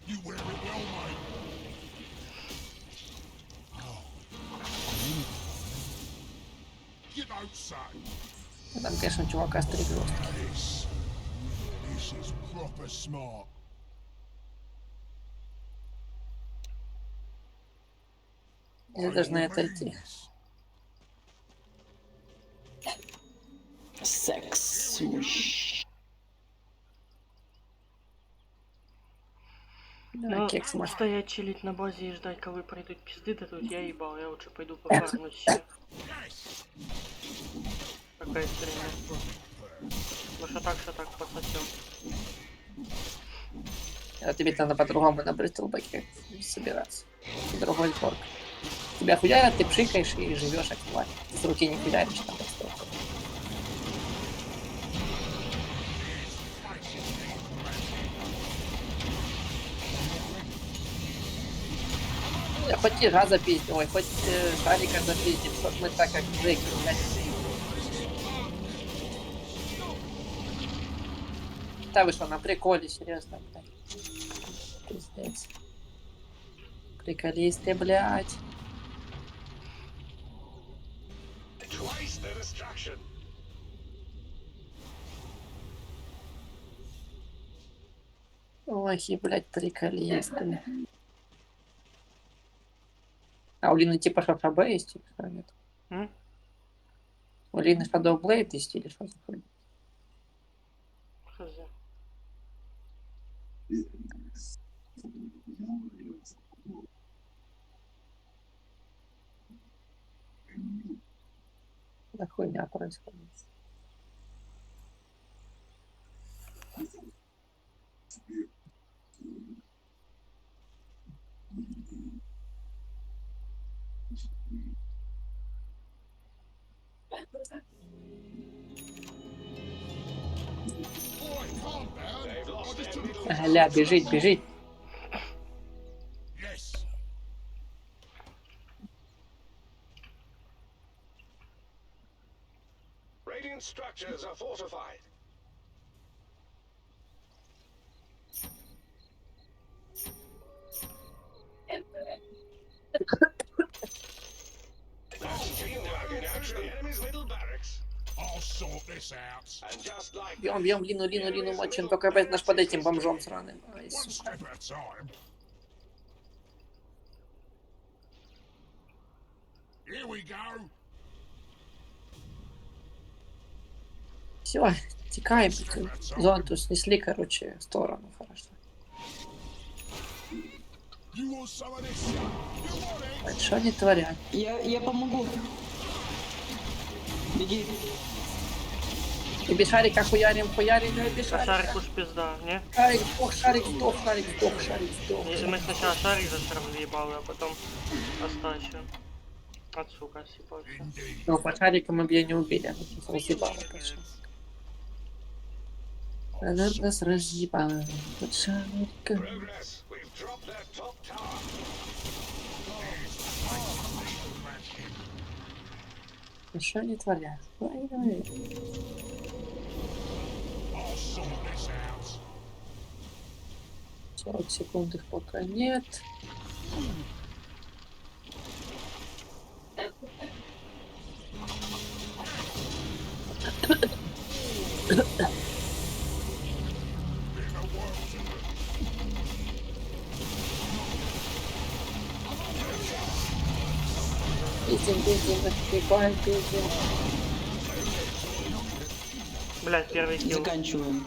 You wear it well, mate. Oh. You don't say. Там, конечно, у чувака стригл. This is proper smart. Я должна отойти. Секс. Ну, Кекс может. стоять чилить на базе и ждать, коли пройдут пизды, да тут я ебал, я лучше пойду пофармлюсь ще. Какая херня. Ну что так, пососем. А тебе надо по-другому на Бристлбеке собираться. Другой порк. Тебя хуярят, ты пшикаешь и живешь как тварь. Ты с руки не хуяришь там. Я хоть ежа запиздим, ой, хоть шарика запиздим, чтоб мы так как зэки, блядь. Да вы что, на приколе, серьезно, блядь. Пиздец. Приколисты, блядь. Twice the destruction. Ой, блядь, приколисты. А у Лины типа ШФБ есть, типа, что нет? М? У Лины Shadow Blade есть или что за хуйня? Хз. Да хуйня происходит. Boy, calm down. They've lost I just their took middle Гля, бежить, бежить. Yes. Radiant structures are fortified. That's team work in action. The enemy's middle barracks. I'll sort this out. And just like Бьем, бьем, Лину, мочим. Только опять наш под этим бомжом сраным. Ай, One сука. step at a time. Here we go. Все, текаем. Зонту снесли, короче, в сторону, хорошо. You want some of this? You want it? А что они творят? Я помогу. Беги. И без шарика хуярим, хуярим, и без А шарика. шарику ж пизда, ні? Шарик сдох, шарик сдох, шарик сдох, шарик сдох. І ми спочатку шарик заїбали, а потім остачу. От сука, сіпався. Ну, по шарикам мы бы ее не убили. Нас разъебало, конечно. Она нас разъебала. Под шариком. Progress. We've dropped their top tower. Ну что они творят? Ой, ой. I'll sort this out. 40 секунд их пока нет. Пиздим, закрепаем, пиздим. Блять, перший кіл. Заканчиваем.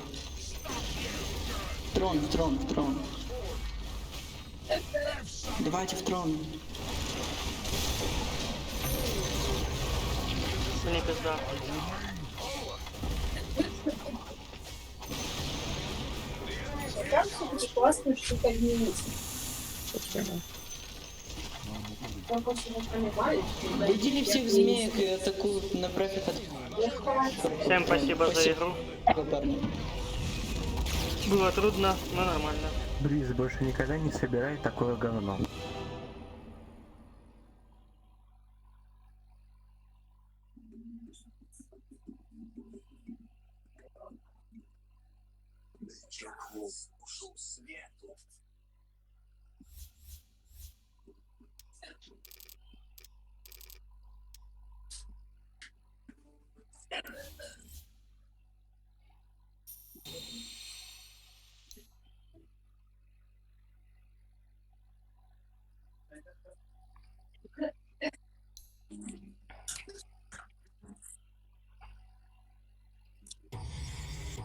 В трон, в трон, в трон. Давайте в трон. Мені пизда. Там все будет классно, что так не видно. Я просто не понимаю. Будили всех змеек и атакуют на профит от Всем спасибо за игру. парня. Было трудно, но нормально. Бриз, больше никогда не собирай такое говно.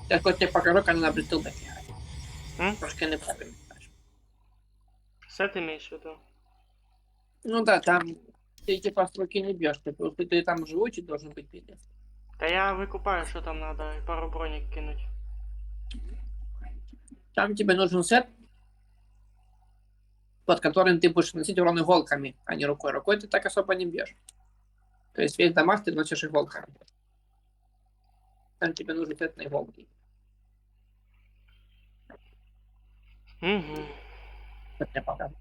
Я хоть тебе покажу, как надо бритулбек играть. М? Трошки неправильно. Все ты имеешь в виду? Ну да, там ты типа с руки не бьешь, ты там живучий должен быть пиздец. Да я выкупаю, что там надо, и пару броник кинуть. Там тебе нужен сет, под которым ты будешь носить урон иголками, а не рукой. Рукой ты так особо не бьешь. То есть весь дамаг ты носишь иголками. Там тебе нужен сет на иголки. Угу. Вот я покажу.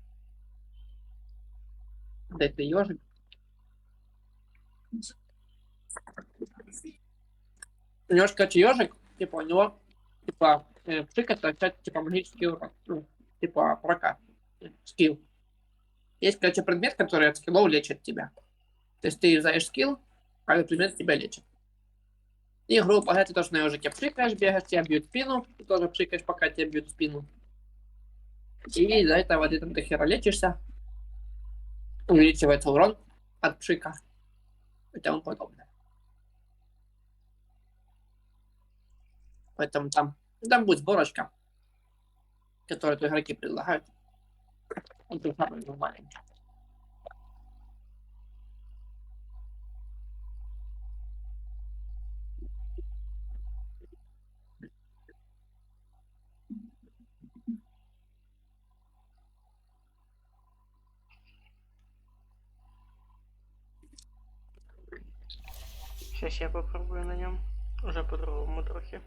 Да это ежик. У него, короче, ежик, типа, у него, типа, пшик это, типа, магический урон. Ну, типа, прокат. Скилл. Есть, короче, предмет, который от скиллов лечит тебя. То есть ты юзаешь скилл, а этот предмет тебя лечит. И, грубо говоря, ты тоже на ежике пшикаешь, бегаешь, тебя бьют в спину, ты тоже пшикаешь, пока тебя бьют в спину. И из-за этого ты там до хера лечишься. Увеличивается урон от пшика и тому подобное. Поэтому там будет сборочка, которую игроки предлагают. Он тут самый маленький. Сейчас я попробую на нем. Уже по-другому трохи.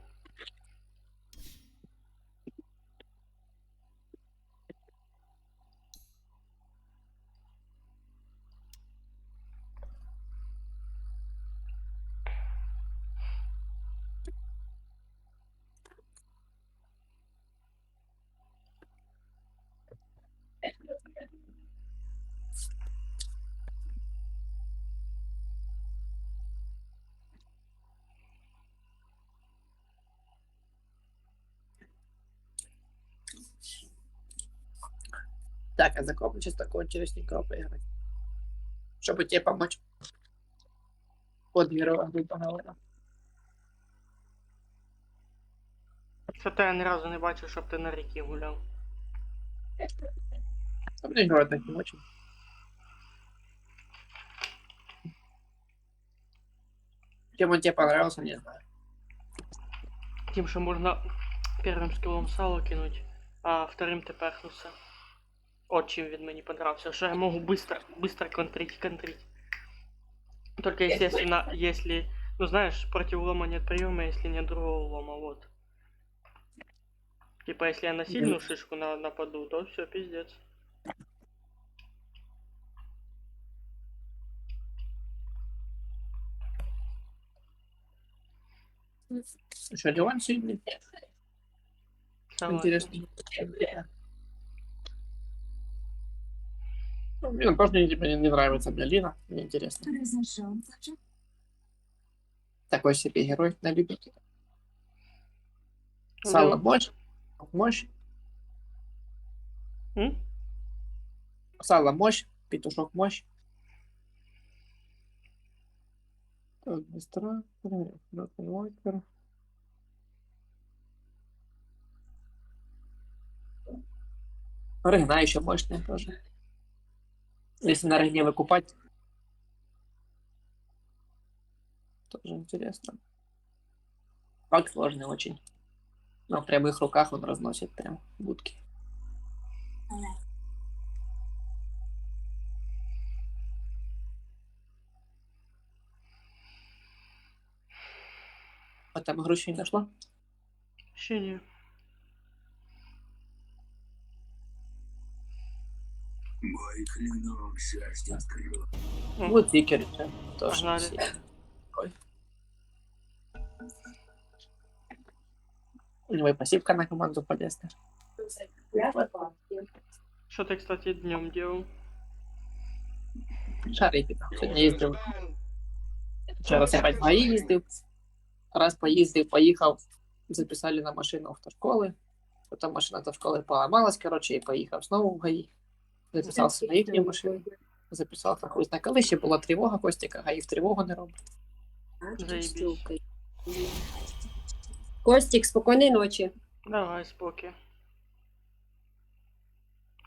Так, а за кого сейчас такого интересненького поиграть? Чтобы тебе помочь. Под героя, грубо говоря. Що-то я ні разу не бачив, щоб ти на ріки гуляв. А мне герой так не очень. Чем он тебе понравился, не знаю. тем, что можно первым скиллом сало кинуть, а вторым ты пернуться. Очень він мені понравился, что я могу быстро контрить. Только естественно, если, ну знаешь, против лома нет приема, если нет другого лома, вот. Типа, если я на сильную шишку нападу, то все, пиздец. Что, Леон сильный? Согласен. Интересно. Ну, мне тоже не нравится мне Лина. Мне интересно. Такой себе герой на любителя. Сало мощь. Мощь. М? Сало мощь. Петушок мощь. Так, быстро. Рыгна еще мощная тоже. Если на рыгне выкупать, тоже интересно. Пак сложный очень. Но в прямых руках он разносит прям будки. А там игру еще не нашла? Ще не. Мой клинок счастье скрыл. Вот Викер. Тоже. Погнали. сильный. Ой. У него и пассивка на команду полезна. Что ты, кстати, днем делал? Шарики. Сегодня ездил. Вчора опять бои їздив. Раз поїздив, поїхав. Записали на машину автошколи. Потом машина автошколи поломалась, короче, и поїхав знову в ГАИ. Записався на їхню машину. Записав якусь на коли ще була тривога, Костіка, ГАИ в тривогу не робить. Заебись. Костік, спокійної ночі. Давай, споки.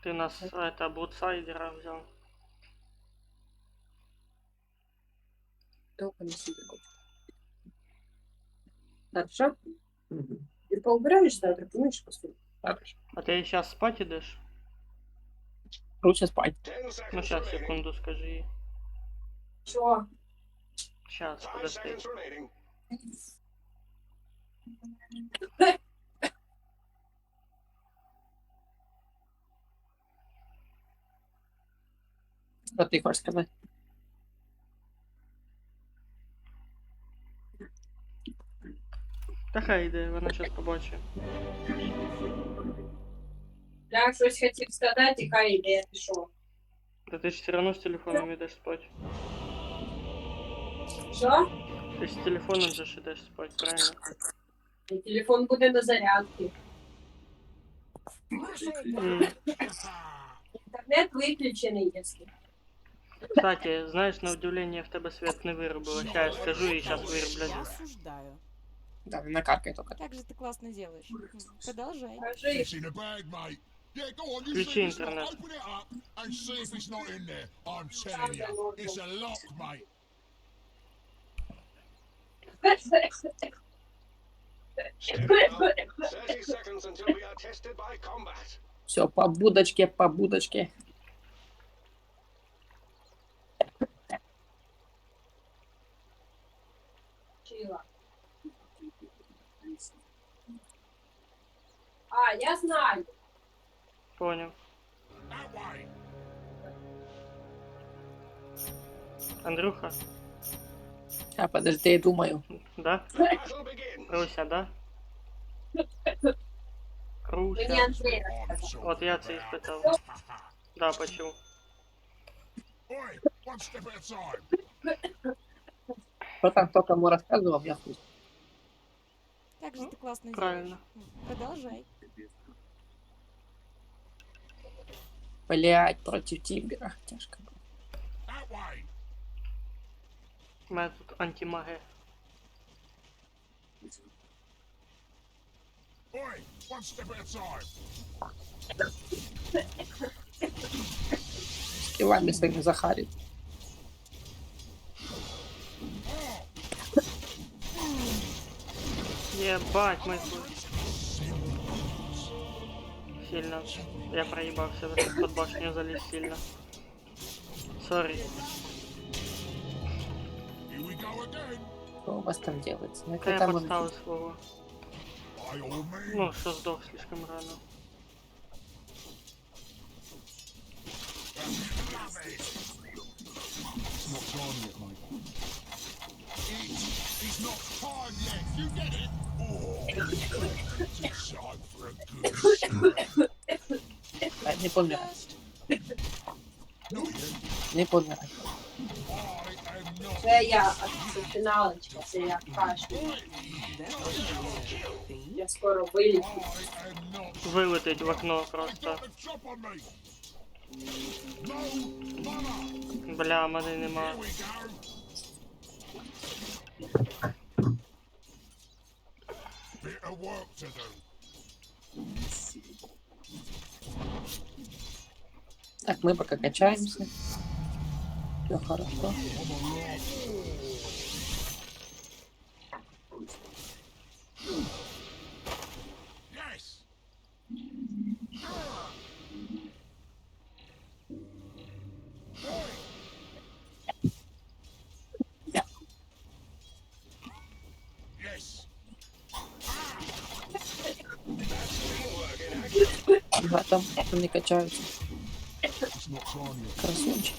Ты нас, это, бутсайдера взял. Довго не сидимо. Хорошо? Ти поубираєш завтра, помієш посуду? Хорошо. А ты сейчас спать идешь? Лучше спать. 10 Ну, seconds сейчас, remaining. секунду, скажи. Що? Сейчас, 5 подожди. seconds remaining. Що ти хочеш сказати? Та хай йде, вона зараз побачить. Я щось хотів сказати, яка ідея, ти що? Да ты же все равно с телефоном идешь спать. Що? Ты с телефоном же ж идешь спать, правильно? Мій телефон буде на зарядці. М. Інтернет виключений, якщо. Кстати, знаешь, на удивление в тебе свет не вырубило. Сейчас я скажу и сейчас Я вырублю. осуждаю. Да, накаркай только. Как же ты классно делаешь. Продолжай. Кажи, It's in a bag, mate. Yeah, go on, you Включи see this lock, интернет. open it up and see if it's not in there. I'm telling you, it's a lock, mate. 30 seconds until we are tested by combat. Все, по будочке, по будочке. Чила. А, я знаю. Понял. That way. Андрюха, А, подожди, я думаю. да? Battle begins. Руся, да? Мені Руся. Андрій I'm розказав. sorry. Вот я це испытал. Да, почему? Oi, one step at a time. Что там кто кому рассказывал, я хуй. Как же ты классно Правильно. делаешь. Продолжай. Блять, против Тимбера. Тяжко. That way. У мене тут антимаги. Oi, one step at a time. Скиллами своими захарит. Ебать, мы сильно. Я проебался, под башню залез сильно. Сори. Here we go again. Что у вас там делается? Ну, Я там подставил своего. By all means. Ну, что сдох слишком рано. It's not time yet, mate. It's not time yet. You get it? Oh, it's time for a good scrap. не помирай. Not yet. Не помирай. I am not. Це я, це фіналочка, це я кашлю. Я скоро вилічу. I am not. Вилетить в окно просто. Got the drop on me. No, mama. Бля, мене нема. Here we go. Bit of work to do. Так, мы пока качаемся. Все хорошо. Yes. Yes. Да, там не качаются. It's not time yet. Красунчик.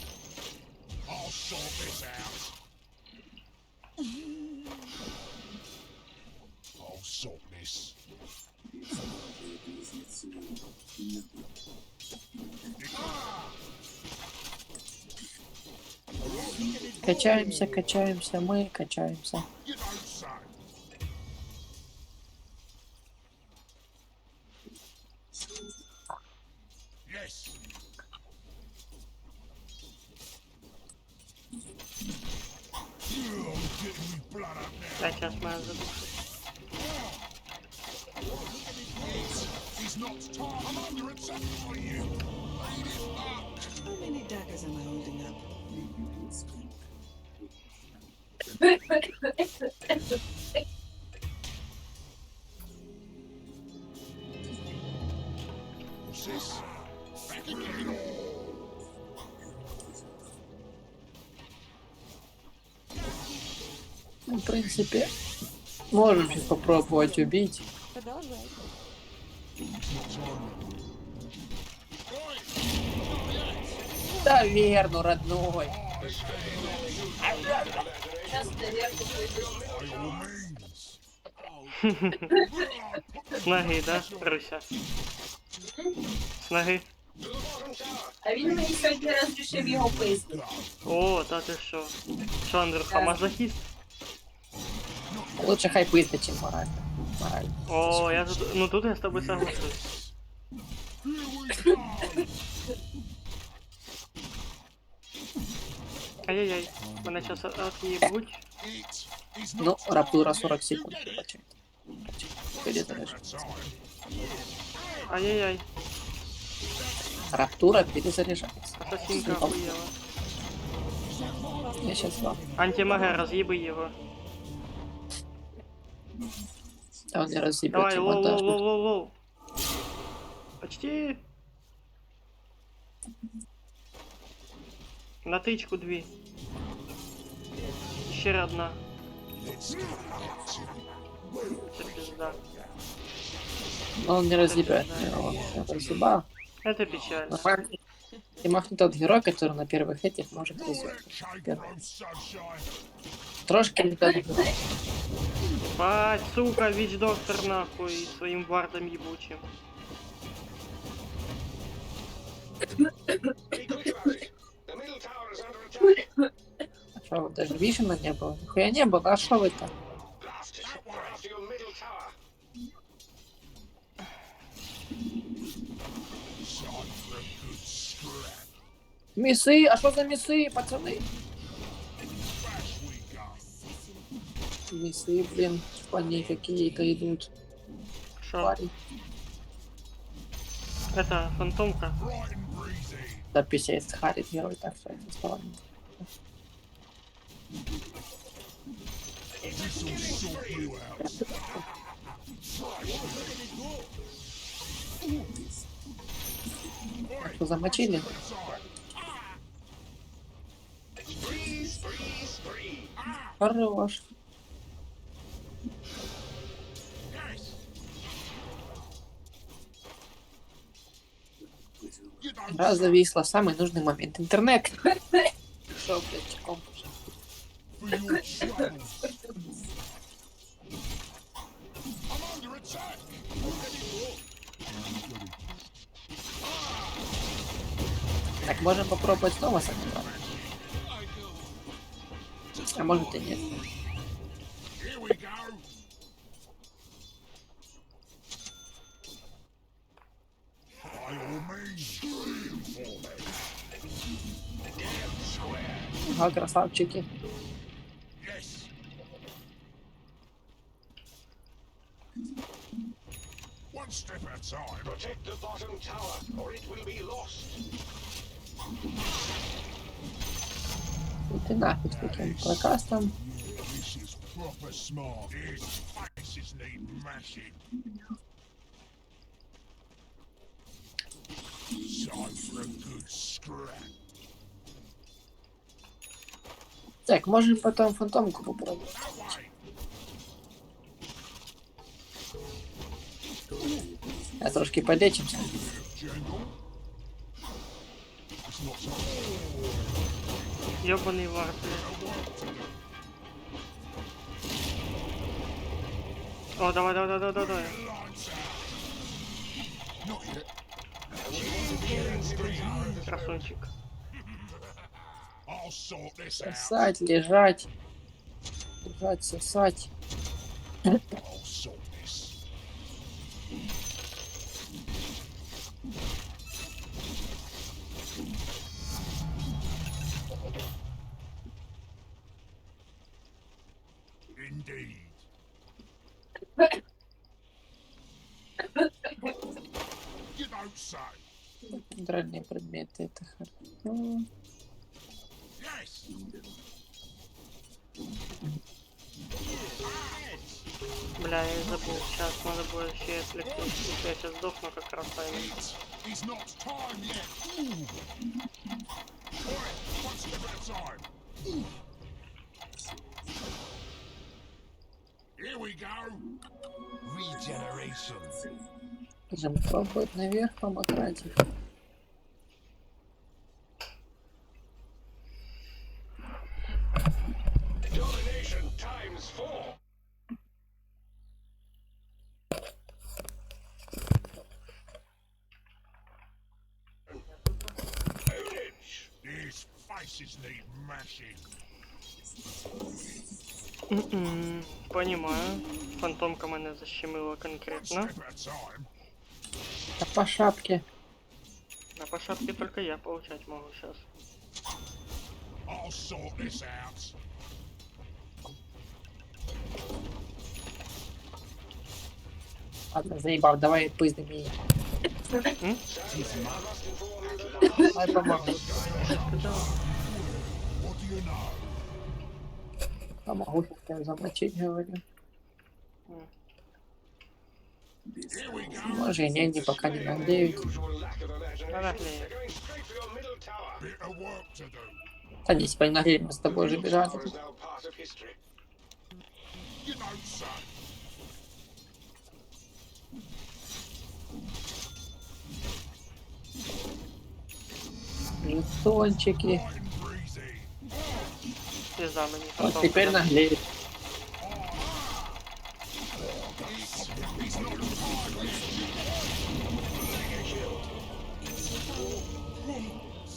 I'll sort this out. I'll sort this. Качаемся, качаемся, мы качаемся. You don't say. Yes. You're getting me blood up now. Я сейчас мене задушу. It's not time. I'm under attack for you. Lead it up. How many daggers am I holding up? What's this? Back again. Ну, в принципе, можем сейчас попробовать убить. Продолжай. Да верно, родной. Сейчас, наверное, By all means. С ноги, да, Руся? С ноги. А він мені сьогодні розрішив його писати. О, та ти що? Що, Андрюха, мазохіст? Лучше хай пыска, чем морально. Морально. О, я тут, ну тут я з тобою соглашусь. Ай-яй-яй, мене зараз от'їбуть. Ну, раптура 40 секунд. Качай. Перезаряжается. Ай-яй-яй, Раптура перезаряжается. асасінка охуєла. Я сейчас вам. Антимага, роз'їби його. А он не разъебет Давай, его лоу, лоу, даже. лоу, лоу, лоу. Почти. На тичку 2. Ще одна. Це пизда. Но он не разъебет. Он разъебал. Это печально. Нормально. Тимох не тот герой, который на первых этих может разъебать. Трошки не тот герой. Бать, сука, вич-доктор нахуй своим вардом ебучим. The middle tower is under attack. А что, вот даже вишенок не было? Нихуя не было, а что вы-то? Blast it. We're after your middle tower. Мисы, а что за мисы, пацаны? Мисы, блин, они какие-то идут. Шо? Парень. Это фантомка. Да, 50 харит герой, так что это славно. Что, замочили? Spree, spree, spree. Хорош. Раз зависла, самый нужный момент. Интернет. Что, блядь, чеком? For your troubles. I'm under attack. Так, можем попробовать снова сыграть. А может и нет. Here we go. By all means, scream for me. Ага, красавчики. Yes. One step at a time. Protect the bottom tower, or it will be lost. И ты нафиг с таким прокастом. This is proper smart. His faces need mashing. Time for a good scrap. Так, можем потом фантомку попробовать. That way. Я трошки полечимся. Jungle. It's not so. Ёбаный вард, блядь. О, давай. Lights out. Not yet. Красунчик. I'll sort this out. Сосать, лежать. Лежать, сосать. I'll sort this. Indeed. You don't say. Центральные предметы, это хорошо. Yes. Бля, я забыл. Сейчас надо будет еще отвлекаться. Я сейчас сдохну как раз тайминг. It's not time yet. Ooh. Right, one step at a time. Ooh. Here we go. Regeneration. Можем попробовать наверх помотать их. Domination times 4. Ownage. These faces need mashing. Понимаю. Фантомка мене защемила One конкретно. step at a time. Да по шапке. А по шапке только я получать могу сейчас. I'll sort this out. Ладно, заебал, давай пизды меня. Ай, помогу. What do you know? Помогу, как замочить, говорю. Here we go. Може, и не, пока не нагреют. Usual lack of imagination. Наверное. They're going straight for your middle tower. Bit of work to do. Садись, теперь нагреем, мы с тобой же бежали. Tower is now part of history. You don't say. Жетончики. Light and breezy. Пизда мені Вот фантомка. теперь нагреют. It's not time yet.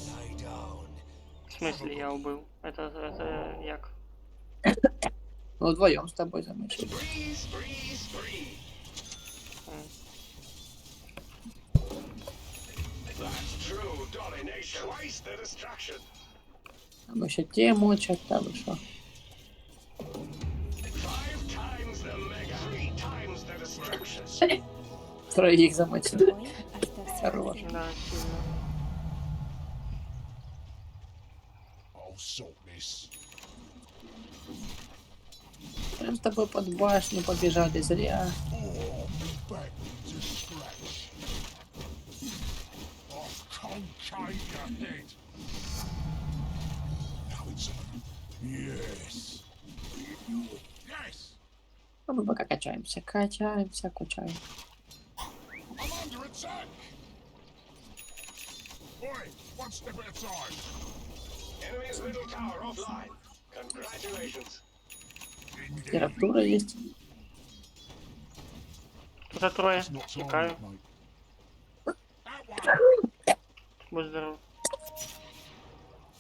Lay down. В смысле я убил? Это як? Ну, вдвоем с тобой замочили. Spree, spree, spree. That's true domination. Twice the destruction. Там еще те мочат, там еще. 5 times the mega. 3 times the destruction. Троих замочили. Ой, оставься. Хорош. Да, сильно. I'll sort this. Прям с тобой под башню побежали зря. Oh, shave your head. Now it's on. Yes. Yes. А мы пока качаемся, качаемся, качаем. I'm under attack. Oi, one step at a time. Enemy's middle tower offline. Congratulations. Температура есть. Тут трое. It's not time Тікаю. yet, mate. That one. Будь здоров.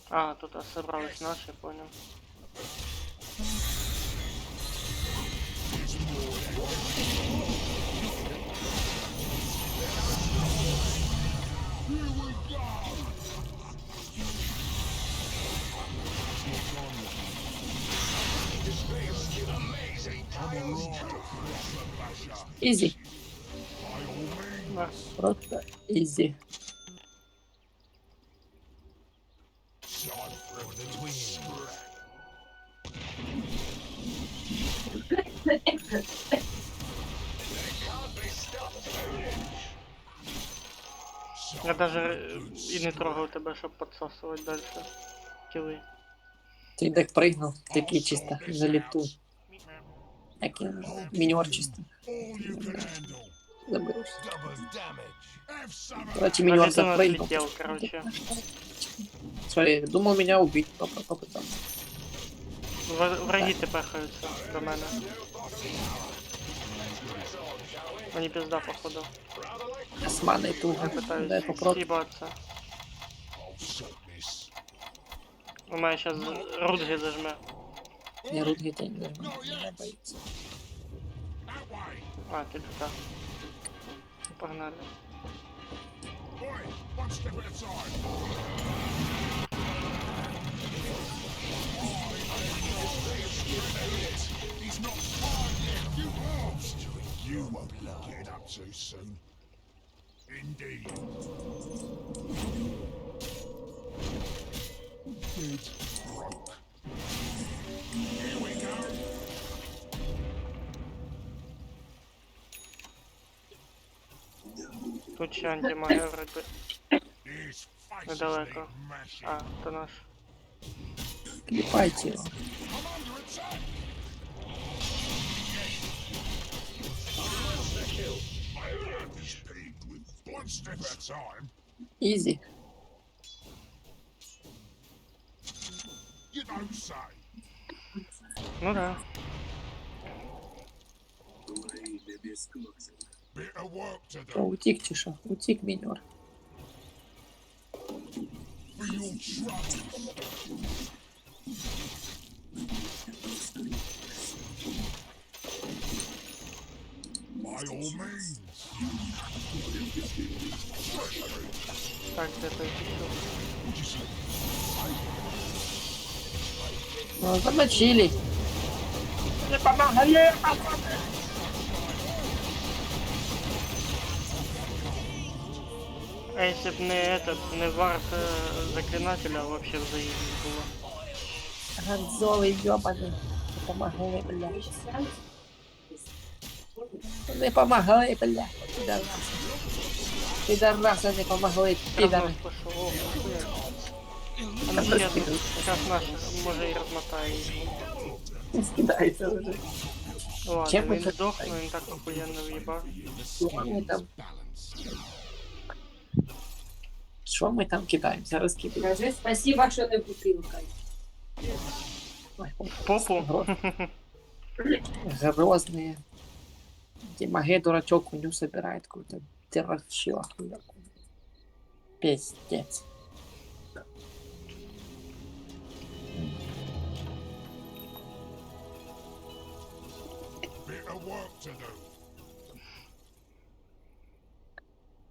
А, тут собрались наши, понял. Изи. Да. Просто изи. Я даже и не трогал тебя, чтобы подсасывать дальше. Килы. Ты так прыгнул, такие чисто за лету. Такие минер чисто. All you can handle. Забыл. Double damage. Have some of Короче, На минер лету запрыгнул. отлетел, короче. Смотри, думал меня убить, попытал. Враги тепехаются до мене. Они пизда, походу. С маной туго. Я Дай пытаюсь попробуй. съебаться. I'll suck this. У меня сейчас Рудги зажме. Не руки тебя не зажимай, не боится. That way. А, ты туда. Погнали. Oi, one step at a time. He's not fine yet. You lost. You won't get up too soon. Indeed. It's broke. Here we go. Тут ще антимагія вроде. His face Недалеко. need mashing. А, то наш. Клепайте его. I'm under attack. He's peaked with one step at a time. Изи. You don't say. Ну да. Bit of work to О, do утик, тише. Утик минер. for your troubles. By all means. Так, где-то еще. Ну, замочили. Не помогали, А если б не этот, не вард заклинателя, вообще взаимно было. Ганзовый ёбаный. Не помогали, блядь. Не помогали, блядь. Пидорасы. Пидорасы не помогли, пидоры. Разнос пошел, о, хуя. А ну сейчас наш, може і розмотає їх. Скидается уже. Ладно, Чем він это? здох, но він так охуєнно в'їбав. Что мы там кидаемся, раскидываем? Скажи спасибо, що не бутилка. Ой, Попу. Грозные. Тимаге дурачок у него собирает какую-то террачилаху. Пиздец. Bit of work to do.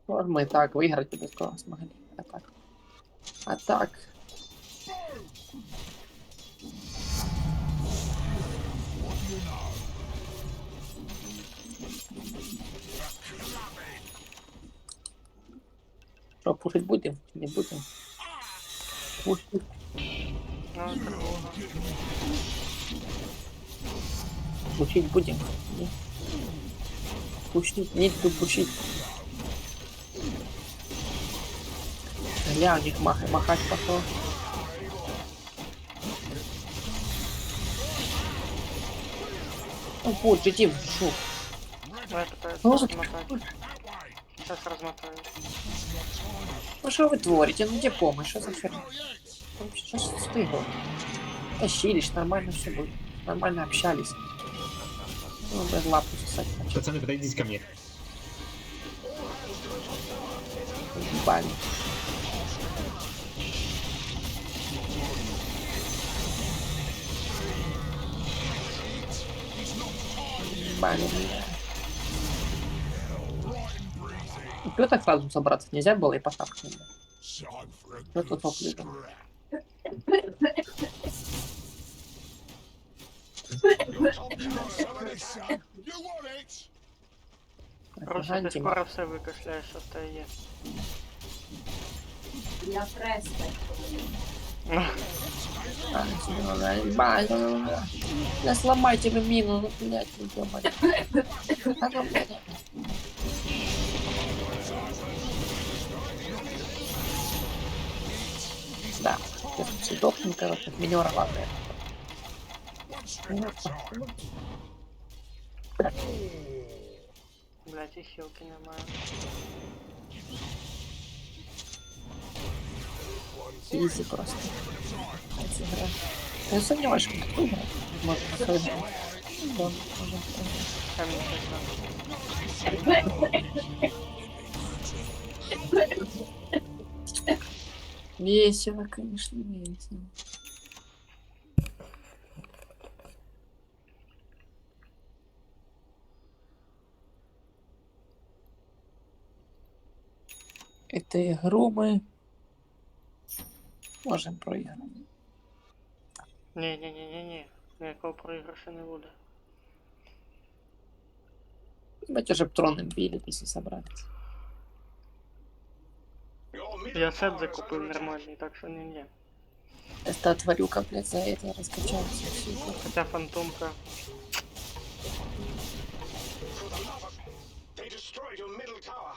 Вот мы так выиграть бы скоро смогли. А так. А так. What do you know? Что, пушить будем? Не будем? Пушить. Ну, тривога. Пушить будем? Не. Пушить. Нет, тут пушить. Гля, у них махать пошел. Ну, путь, иди в душу. Давай пытаюсь Ну, размотать. Сейчас размотаю. Ну что вы творите? Ну где помощь? Что за херня? Что ты его? Тащились, нормально все было. Нормально общались. Ну, без лапу сосать начал. Пацаны, подойдите ко мне. Ебали. Ебали меня. Чё так сразу собраться нельзя было и поставку? Что тут поплюжено? Короче, ты скоро все викашляєш, що в тебе є. Я пресно. Не сломайте вы мину, ну, блядь, ну, ё-моё. А ну, блядь. Да, все дохнем, короче, минера ладно. Блять, і хілки немає. Изи просто. Игра. Я сомневаюсь, что кто играет. Можно сыграть. Да, можно. Камінь щось надо. Весело, конечно, весело. Эту игру мы можем проиграть. Ні. Ніякого проіграшу не буде. Давайте уже троном били, если собрались. Я сет закупив нормальний, так що ні. Эта тварюка, блядь, за это раскачался. Хоча фантомка. They destroyed your middle tower.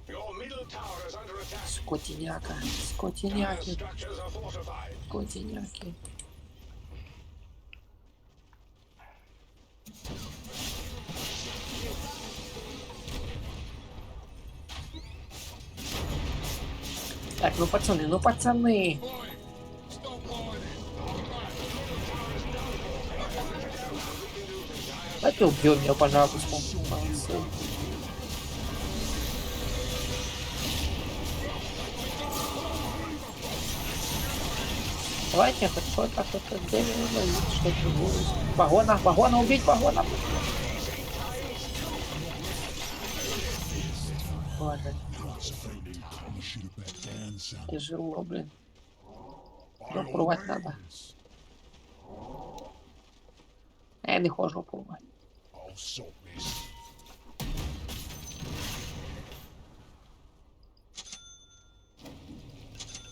Your middle tower is under attack. Скотиняка, Your скотиняки, structures are fortified. скотиняки. Так, ну пацаны, ну пацаны. Давайте убьем ее, пожалуйста. Молодцы. Давайте хоть что-то, что-то делаем, что-то будет. Вагона, убить вагона. Ладно, тяжело, блин. Попробовать надо. Я не хожу пробовать.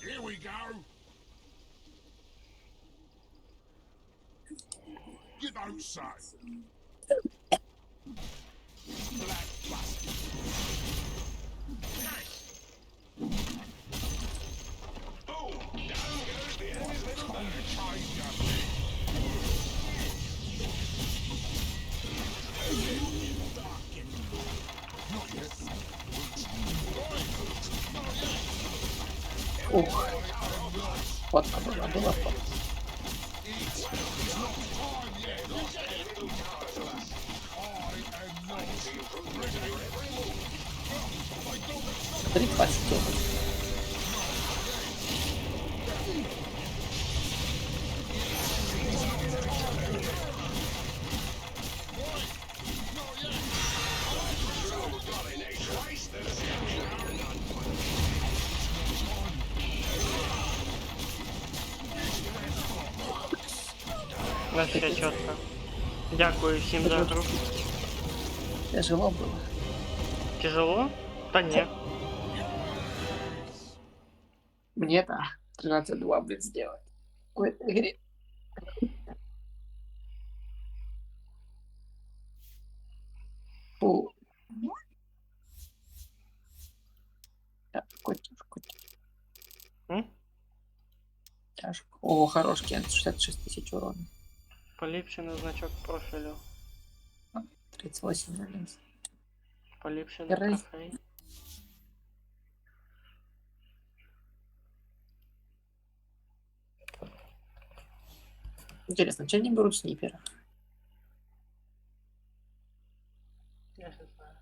Here we go. You don't say. Black bastard. Boom! Down goes the enemy's middle barracks. Ух. Фотка была фотка. Три 20 Вообще чітко. Дякую всім за гру. Тяжело было. Тяжело? Та ні. Мне-то 13-2, блин, сделать. В какой-то игре. Фу. Тяжко. М? Тяжко. О, хорош Кент, 66 тысяч урона. Поліпшений значок профілю. 38 нанес. Поліпшений Герой. трофей. Интересно, чем они берут снайпера? Я не знаю.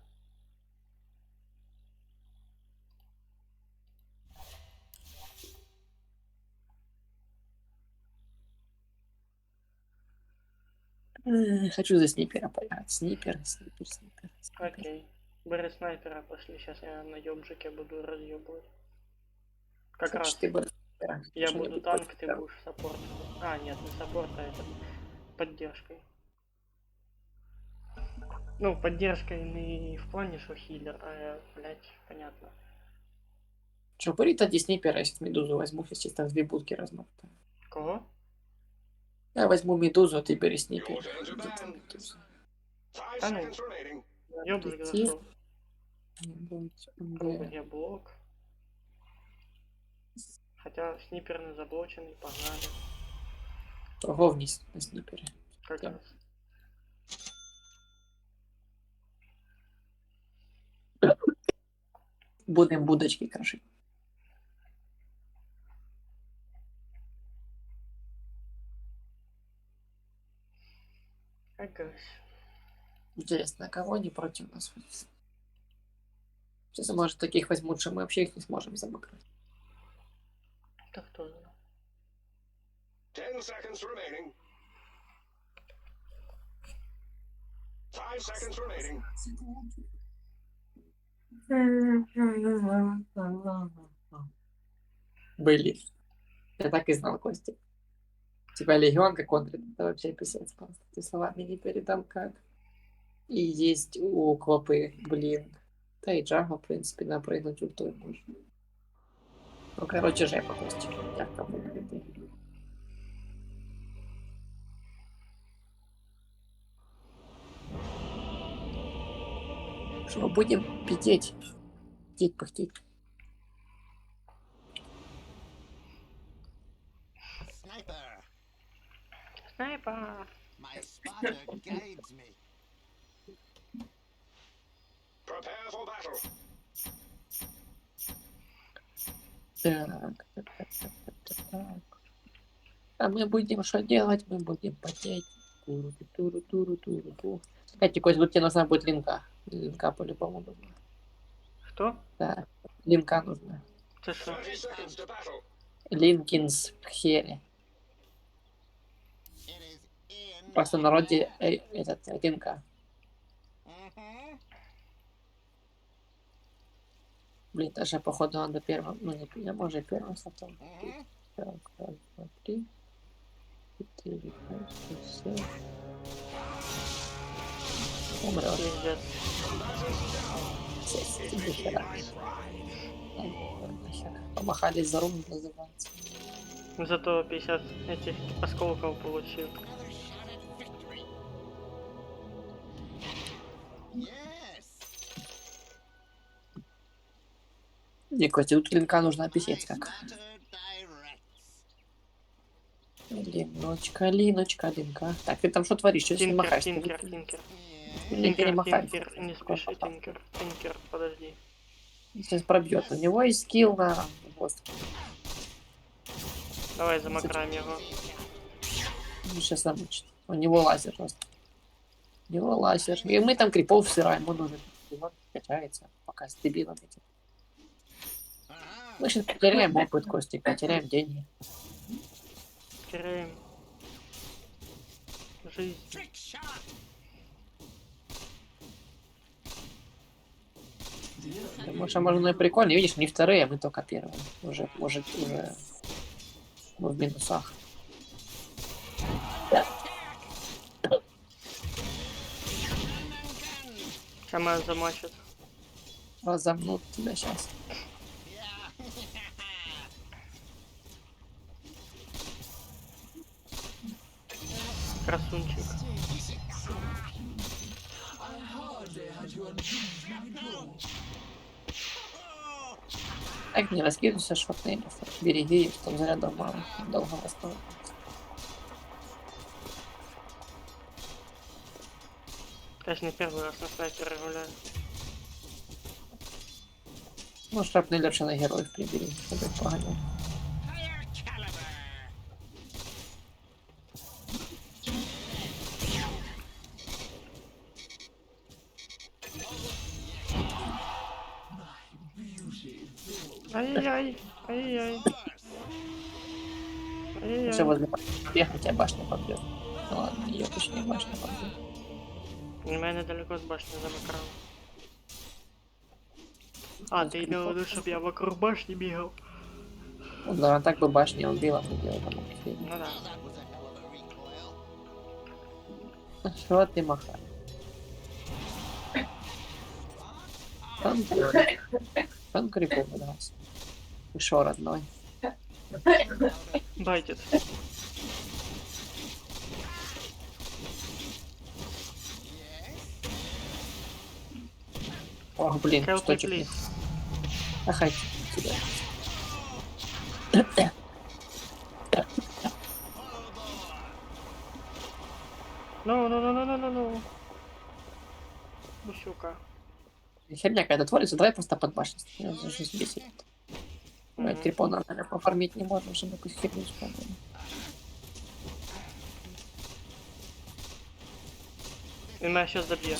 Хочу за снайпера поиграть. Снайпер. Окей. Бери снайпера, пошли. Сейчас я на ёбжике буду разъебывать. Как раз. Ты бы снайпера. Я Что буду нибудь танк, против ты тебя? будешь саппорт. А, нет, не саппорт, а это поддержкой. Ну, поддержкой не в плане, что хилер, а, блядь, понятно. Что, бери тогда снайпера, я сейчас медузу возьму, сейчас чисто 2 будки размотаю. Кого? Я возьму медузу, а ты бери снайпера. Your turn to ban. 5 А ну. seconds remaining. Ёбжик Детектив. зашел. Да. Круглый блок. Хотя снайпер не заблоченный, погнали. Торговниц на снайпере. Как Да. раз. Будем будочки крошить. Агась. Интересно, кого они против нас? Сейчас, может, таких возьмут, что мы вообще их не сможем замыкать. Так кто знает. 10 seconds remaining. 5 seconds remaining. Были. Я так и знал, Костя. Тебя легион как контрит, это вообще писец просто. Ты словами не передам как. И есть у Квапы, блин. Да и Джага, в принципе, напрыгнуть ультой можно. Ну, короче, жепа, Костя. Ярко выглядит. Что, будем пятеть? Пыхтеть. Sniper, Снайпер! my spotter guides me. Prepare for battle. Так. А мы будем что делать? Мы будем потеть. Туру. Кстати, Кость, вот тебе нужна будет линка. Линка по-любому нужна. Кто? Да, линка нужна. Ты что? 30 seconds to battle. Линкинс Хери. It is in В простонародье этот линка. Mhm. Блин, даже походу надо первым. Ну не я может первым сортом. Mhm. Так, раз, два, 3, 4, 5, 6, 7. Умрёшь. Пиздец. Тебе хера. Помахались за рум, называется. Зато 50 этих осколков получил. Another shot at victory. Yes. Не, Костя, тут линка нужна My писец как. spotter directs. Линочка, линка. Так, ты там что творишь? Что ты Тинкер, махаешь? Тинкер. Yeah. Линка не махай. Тинкер, не спеши, Тинкер, подожди. Сейчас пробьет. У него есть скилл на хвост. Давай замакраем его. Сейчас замучит. У него лазер просто. У него лазер. И мы там крипов сыраем, он уже качается, пока с дебилом этим. Uh-huh. Мы сейчас потеряем опыт, Костик, потеряем деньги. Теряем. Жизнь. Trick shot. Потому что можно и прикольно. Видишь, не вторые, а мы только первые. Уже, может, уже мы в минусах. Сама замочит. Разомнут тебя сейчас. Красунчик. Так не раскидывайся, швартнеймов. Береги их, там зарядом мало. Долго восстановить. Конечно, не первый раз на снайпере гуляю. Ну, шрапнель лучше на героев прибери, чтобы их погонял. Ай-яй-яй, ай-яй-яй. Все Ай-яй-яй. возле бега, тебя башня побьет. Ну ладно, ее точнее башня побьет. У меня недалеко с башни за экраном. А, ты имел в виду, чтобы я вокруг башни бегал? Ну да, так бы башня убила, ты делал там. Ну да. Что ты махаешь? Он крипов подался. И шо, родной? Байтит. Ох, блин, Help что me, тебе? please. Ахай, сюда. Ну. Бусюка. Херня какая-то творится, давай просто под башню. Я уже жизнь бесит. Мгм. Крипона, наверное, пофармить не можем, чтобы какую-то херню исполнили. И меня сейчас добьет.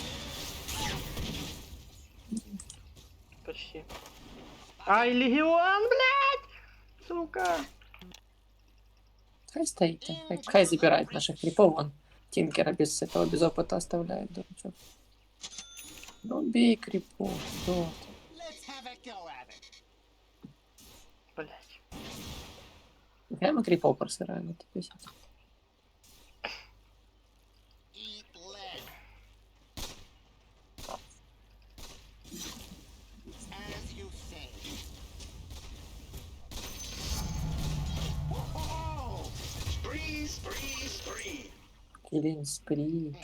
Почти. Ай, легион, блядь! Сука! Хай стоит, хай забирает наших крипов, он Тинкера без этого, без опыта оставляет, дурачок. Ну бей крипов, что ты? Блядь. Прямо крипов просираем, это бесит. Spree. Килин спри.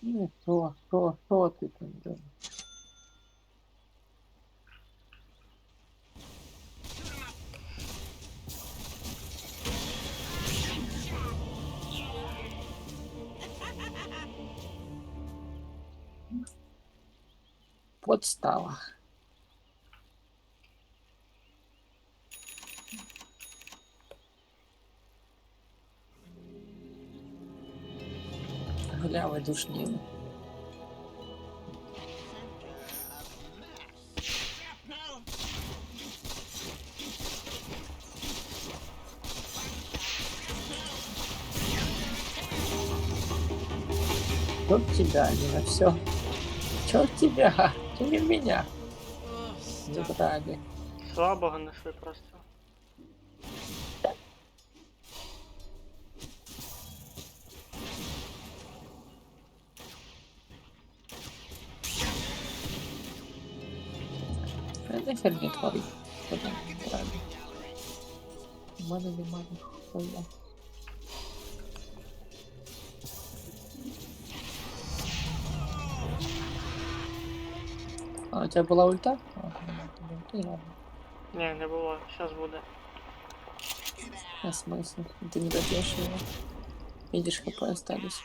Ну что ты там делаешь? Подстава. Глявый душнил. Черт тебя, не на все. Черт тебя, не меня. Не брали. Слабого нашли просто. Это херня творит. Что там брали? Мана не мана. Хуя. А у тебя была ульта? А, ну ладно. Не было. Сейчас буде. А смысл? Ты не добьешь его. Видишь, хп остались.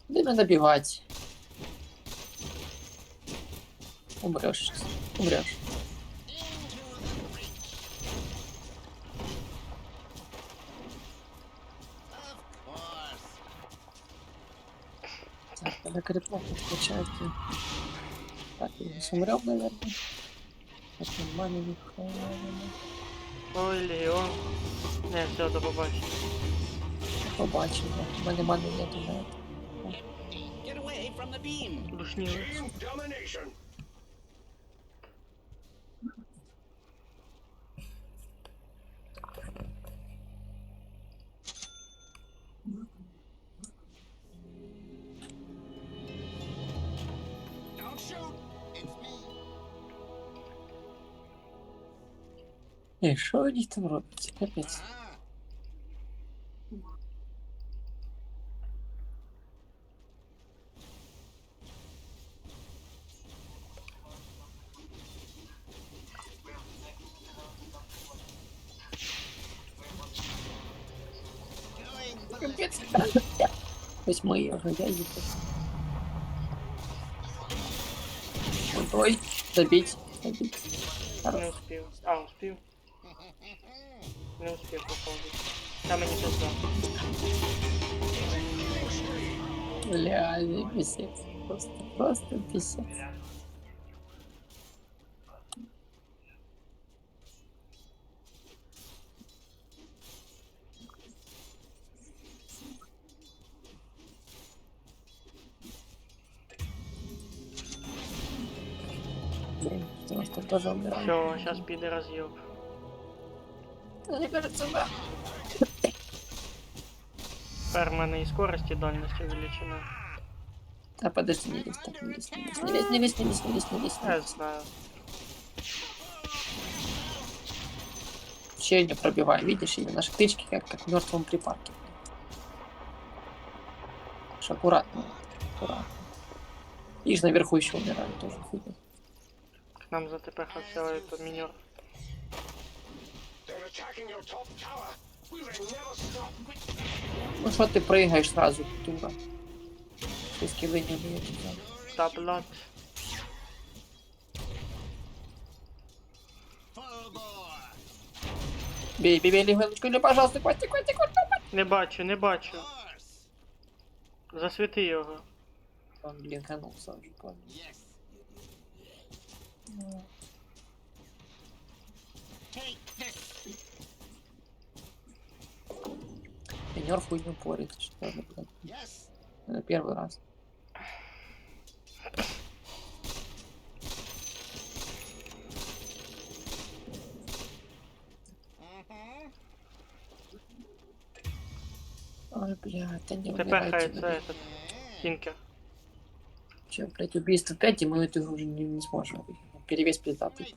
Время добивать. Умрешь сейчас. Умрешь. Так, надо крипов подключать. Так, умрем, наверное. Так, маны не хватает. Ой, легіон. Не, все, до побачення. Побачимо. У мене мани нету на это. Душніли. Team domination. Що у них там робиться? Капець. Капец. Восьмые уже, я иду. Ой, добить. Не успів. А, успів. Не успів, походу. Там мені пизда. Бля, писец. Просто писец. Блин, потому что тоже умирает. Все, сейчас піде роз'єб. Мне кажется, да. Тепер в мене і скорость, і дальність увеличена. А подожди, не лезь, так, не лезь, не лезь, не лезь, не лезь, не лезь, не лезь, не лезь. Я знаю. Вообще не пробиваю, видишь, или наши тычки как в мертвом припарке. Аж аккуратно, аккуратно. Видишь, наверху еще умирают тоже. Фигня. К нам затепехався этот міньор. They're attacking your top tower. Will they never stop? Ну что ты прыгаешь сразу, дура? Все скиллы не умеют. Та блад. Бей, бей, бей, лягушку, или, пожалуйста, Костя, Костя, Костя. Не бачу, не бачу. Засвіти його. Он блинканулся уже, понял. Тренер хуйню порит, что ли, блядь. Это первый раз. Ой, блядь, да не Тепехається умирайте. этот Тінкер. Че, блядь, убийство 5, и мы эту игру уже не сможем выиграть. Перевес пиздатый.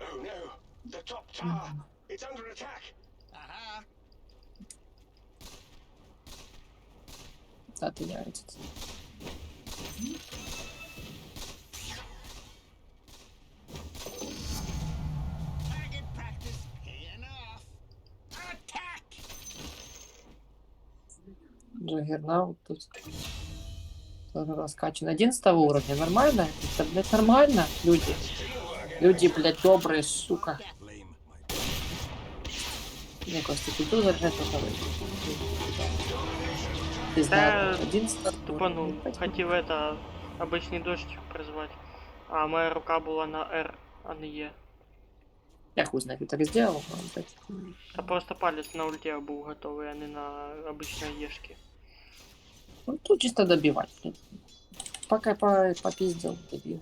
Oh no, the top tower. It's under attack. Да, ты яйца. Джаггернаут тут тоже раскачан 11 уровня. Нормально? Это, блядь, нормально, люди. Люди, блядь, добрые, сука. Не, Костя, ты тут заряжать Ты знаешь, 11 Тупанул. Хотів это обичний дощ призвати. А моя рука була на R, а не Е. Я хуй знаю, ты так сделал. но, блядь, Та просто палець на ульті був готовий, а не на обичної єшки. Ну, тут чисто добивать. Блядь. Пока попиздил, добил.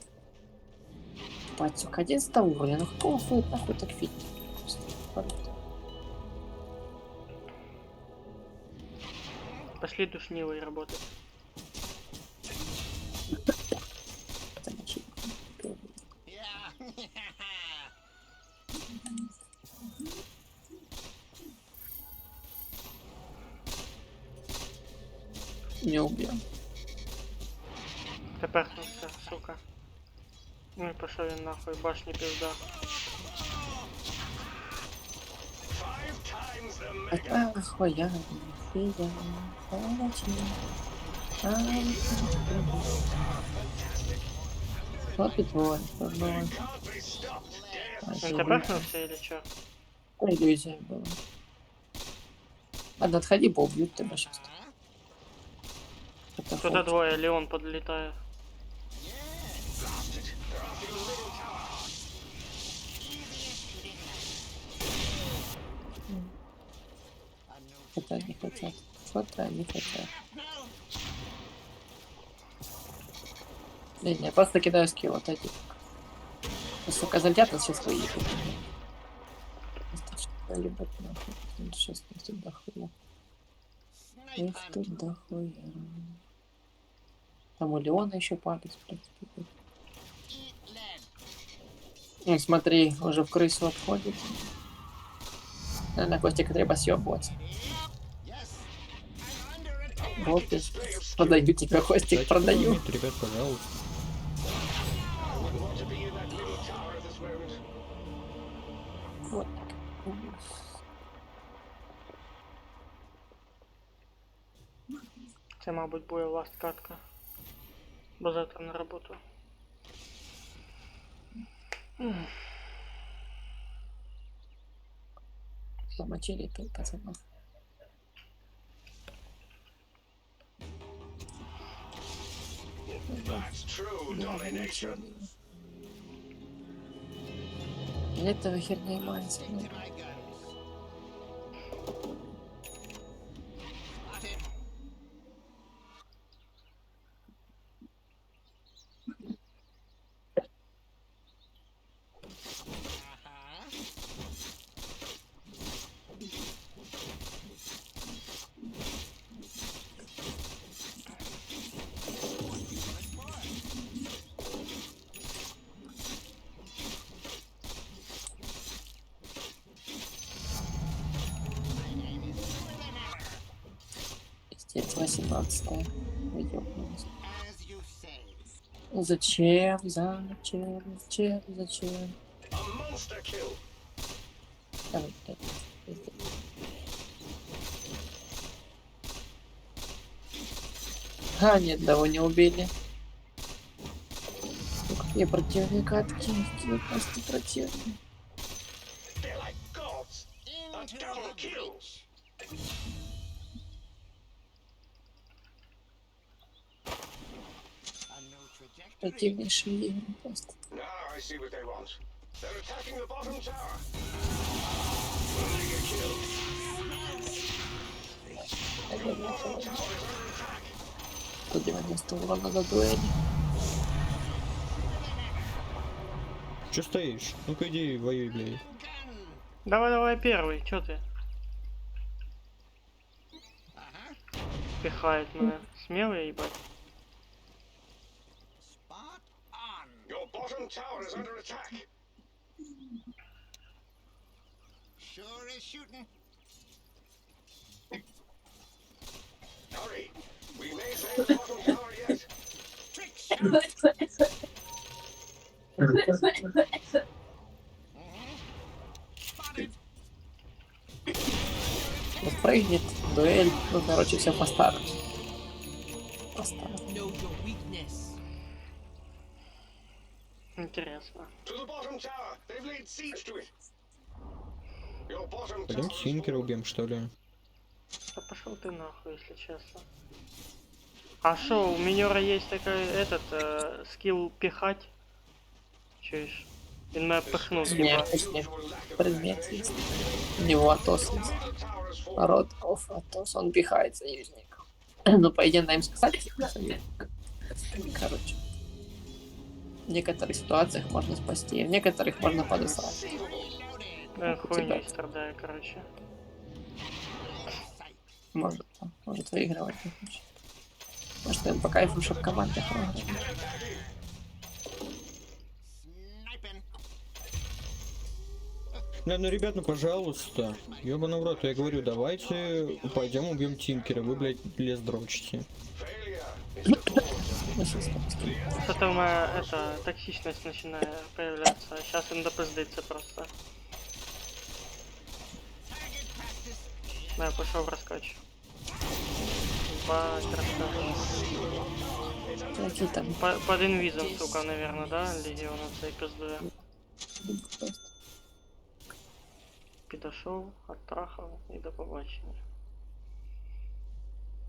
Пацюк, 11 уровня, ну кто уходит нахуй так фит? Пошли душнилой работать. Не убил. Тепехнувся, сука. Ну і пішов він нахуй, башні пизда. 5 times the mega. Ахуя, нихуя, молодец. Вот и твой, родной. Can't be stopped. Death. Він тепехнувся или чо? Иллюзия была. Ладно, отходи, Боб, бьют тебя сейчас. Это Тут фокус. двоє, Леон подлітає. Что-то они хотят. Что-то они хотят. Не, я просто кидаю скилл, отойди. Сука, залетят, нас сейчас выехали. Ебать нахуй. Сейчас их тут дохуя. Их тут дохуя. Там у Леона еще палец, в принципе. будет. Ну, смотри, уже в крысу отходит. Наверное, Костика треба съебываться. Вот ты. Продаю тебя, Костик, продаю. Ребят, пожалуйста. Want to be in that middle tower at this moment. Вот. Це, мабуть, буде ласт катка. Бо завтра на роботу. Замочили тут пацанов. That's true domination. Этого херня мается. Пиздец, 18-е. Ёбнулась. Зачем? Зачем? A monster kill. Давай, блядь, пиздец. А, ни одного не убили. Какие противника откинуть, просто противник. They're like gods. A double kill. Противнейший просто. Now I see what they want. They're attacking the bottom tower. Mega kill. Your bottom tower is under attack. 190 урона на дуэли. Че стоишь? Ну-ка иди воюй, блядь. Давай первый, чё ты? Пихает меня. Смелый, ебать. Your bottom tower is under attack. Sure is shooting. Hurry. We may save the bottom tower yet. Вот прыгнет, дуэль, ну короче все по-старому. Интересно. To the bottom tower. They've laid siege to it. Your bottom Пойдем tower. Тинкера убьем, что ли? Да пошел ты нахуй, если честно. А шо, у минера есть такой скилл пихать? Чуешь? Він мене пихнув, Нет, типа. нет, предмет есть. У него Атос есть. Род оф Атос, он пихает союзников. Ну, по идее, надо им сказать, союзник. Короче. В некоторых ситуациях можно спасти, в некоторых можно подосрать. Хуйней страдаю, короче. Может выигрывать не хочет. Может, им по кайфу, чтобы команда выиграла. Да, ну, ребят, ну, пожалуйста. Ёбаный в рот, я говорю, давайте пойдем убьем Тинкера. Вы, блядь, лес дрочите. Что-то у меня токсичность начинает появляться. Сейчас им допиздиться просто. Да, я пошел в раскач. Ебать, раскач. Какие там? Под инвизом, сука, наверное, да? Легиона цей пиздуя. Підошов, оттрахав і до побачення.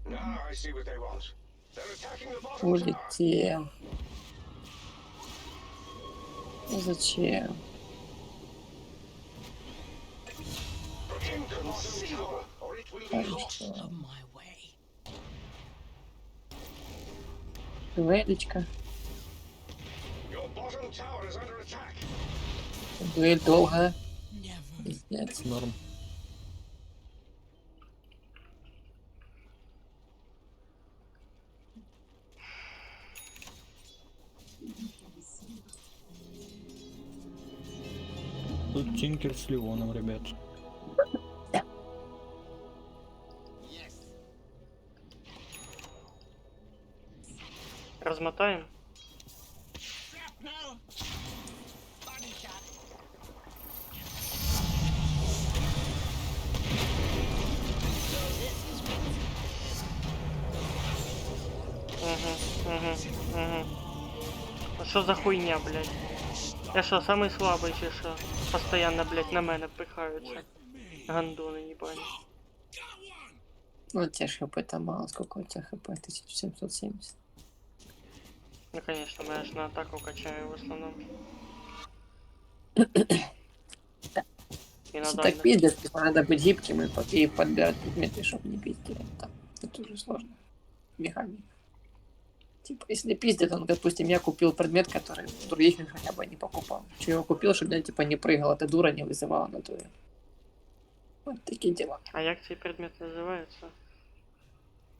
Now I see what they want. They're attacking the bottom tower. Улетел. Ну, зачем? Protect the bottom tower, or it will be Конечно. lost. Дуэлечка. Your bottom tower is under attack. Дуэль долгая. Пиздец. Норм. Тут Тинкер с Леоном, ребят. Размотаем. А що за хуйня, блядь? Я що, самый слабый чи що? Постоянно, блядь, на мене пихаються. Гандони, не понял. Ну, у тебя ж хп-то мало. Сколько у тебя хп? 1770. Ну, конечно, я ж на атаку качаю в основном. И на Если так дальность. пиздят, то надо быть гибким и подбирать предметы, чтобы не пиздили. Там, это уже сложно. Механик. Типа, если пиздят, он, допустим, я купил предмет, который других хотя бы не покупал. Че его купил, чтобы я, типа, не прыгал, эта дура не вызывала на твою. Вот такие дела. А як цей предмет називається?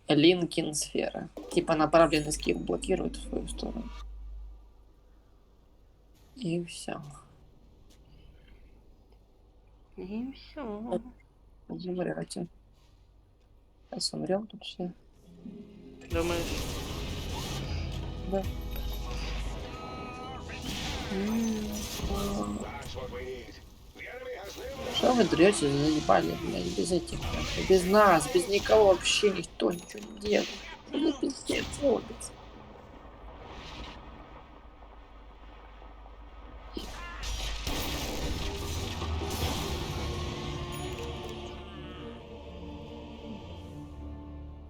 Линкин сфера. Типа направленный скилл блокирует в свою сторону. И все. І все. Умрете. Сейчас умрем тут все. Думаєш? Да. That's what we need. The enemy has nailed Что вы дрете, заебали, блядь, без этих, блядь, без нас, без никого вообще никто ничего не делает. Что за пиздец, лобец?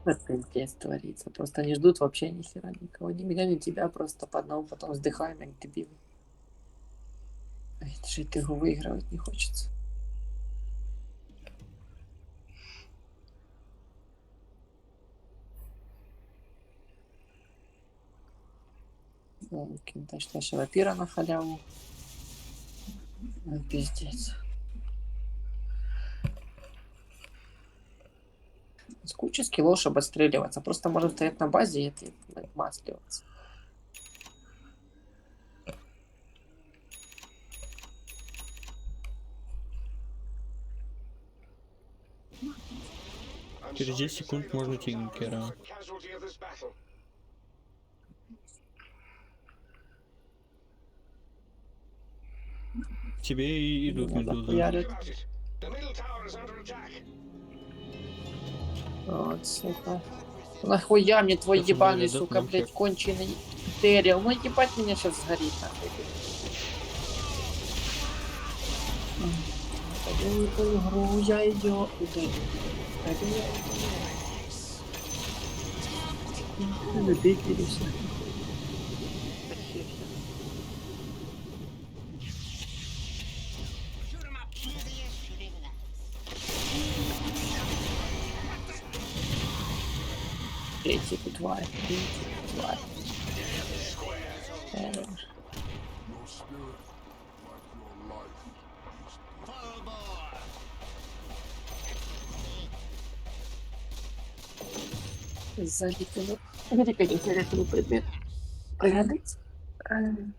Вот пиздец творится. Просто не ждут вообще ни хера никого. Ни меня, ни тебя. Просто по одному потом вздыхаем, как дебилы. Ай, даже игру выигрывать не хочется. Точно, еще вампира на халяву. Ну, пиздец. С кучей скиллов, чтобы отстреливаться. Просто можно стоять на базе и это масливаться. Через 10 секунд можно тинкера. casualty of this battle. К тебе и идут медузы. Хуярят. About it. The middle tower is under attack. Вот, сука. Нахуя мне твой Сейчас ебаный, он сука, нам блядь, всех. конченый терил. Ну ебать меня сейчас сгорит, нахуй. Пойду эту игру, я ее удалю. Пойду я удалю. Забейте все. Третий тварь, тварь. Your spirit, like your life, Сзади тебя. Смотри, как интересный предмет. Пригодится? Правильно.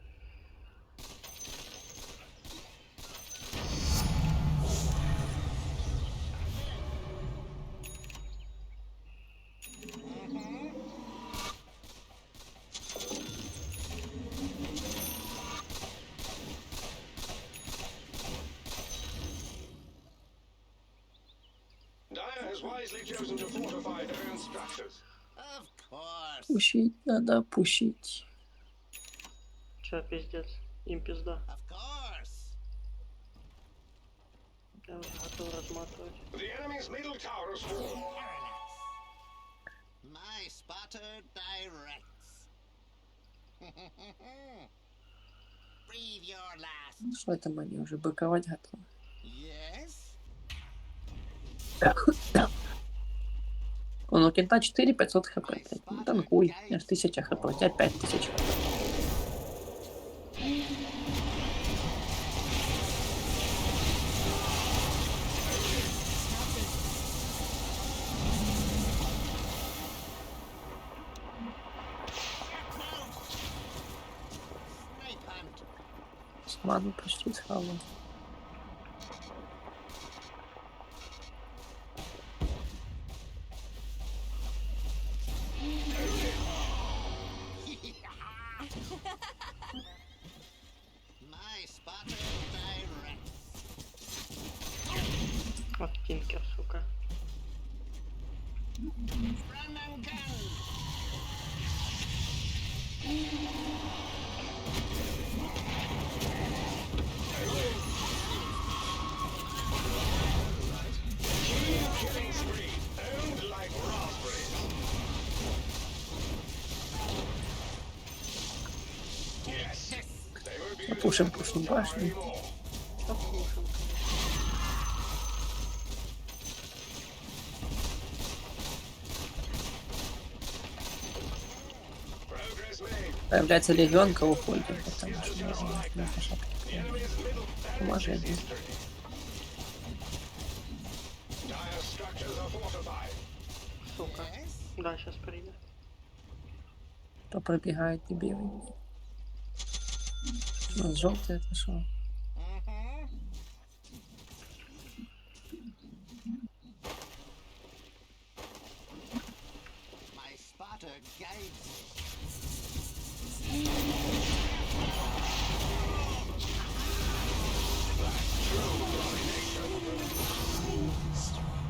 Dire has wisely chosen to fortify their own structures. Пущить надо, пущить. Че, пиздец? Им пизда. Я уже готов разматывать. The enemy's middle tower has fallen. My spotter directs. Breathe your last. Что это они уже быковать готовы? Yes. Он у кента 4 500 хп, блядь. Ну, танкуй. Я ж 1000 хп, у тебя 5000 хп. Snipe hunt. Ману почти схавал. My spotter directs. Вот Тинкер, сука. Run and gun. Killing spree. Owned like raspberries. Yes. They won't be using Пушим that башню. anymore. Progress made. Появляется легионка, уходим, потому что Just like that. The enemy's middle barracks Поможем. is history. Dire structures are fortified. Сука. Да, сейчас прийде. То пробегает и белый. Ну, желтый это что? My spotter guides me.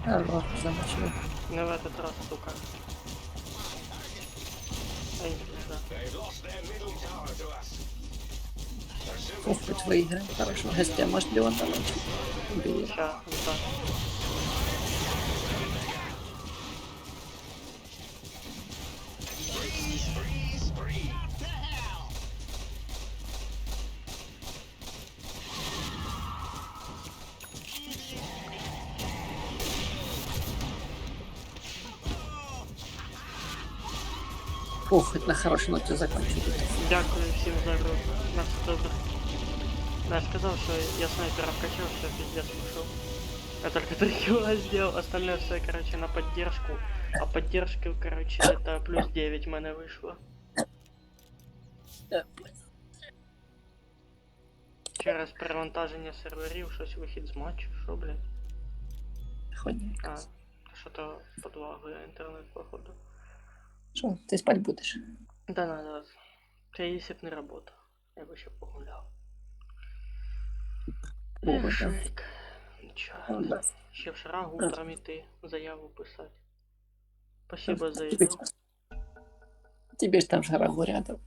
Хорош, замочил. Не в этот раз, сука. Эй, да. They've lost their middle tower to us. Ух, хоть выиграем. Хорошо, гостя, может ли он давать? Убери. Ща, да. Spree, spree. To hell! Ух, хоть на хорошей ноте закончили. Дякую всім за гру. На все добре. Да, я сказал, что я снайпера вкачал, все пиздец пошел. Я только 3 килла сделал, остальное все, короче, на поддержку. А поддержки, короче, это плюс 9 в мене вийшло. Через перевантаження серверів, щось вихід з матчу, що, блядь? Ходим. А, що-то подлагує інтернет, походу. Что, ты спать будешь? Да надо. Це якщо б не работа. Я би ще погуляв. Ого, да. Шик. Нічого. Ну, да. Ще в шрагу утром іти, заяву писати. Спасибо за Тебе, игру. тебе ж там шарагу рядом.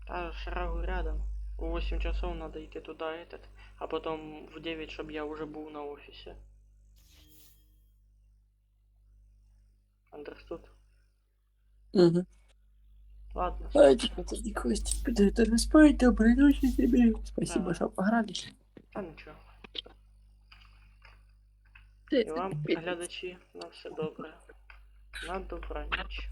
А шрагу рядом. У 8 часов надо идти туда, этот. А потом в 9, чтобы я уже был на офисе. Understood? Угу. Ладно. Ай, подожди, Костя, подожди, спать, доброй ночи тебе. Спасибо, Да. что пограли. А нічого. Ты І вам, опять глядачі, на все добре. На добраніч.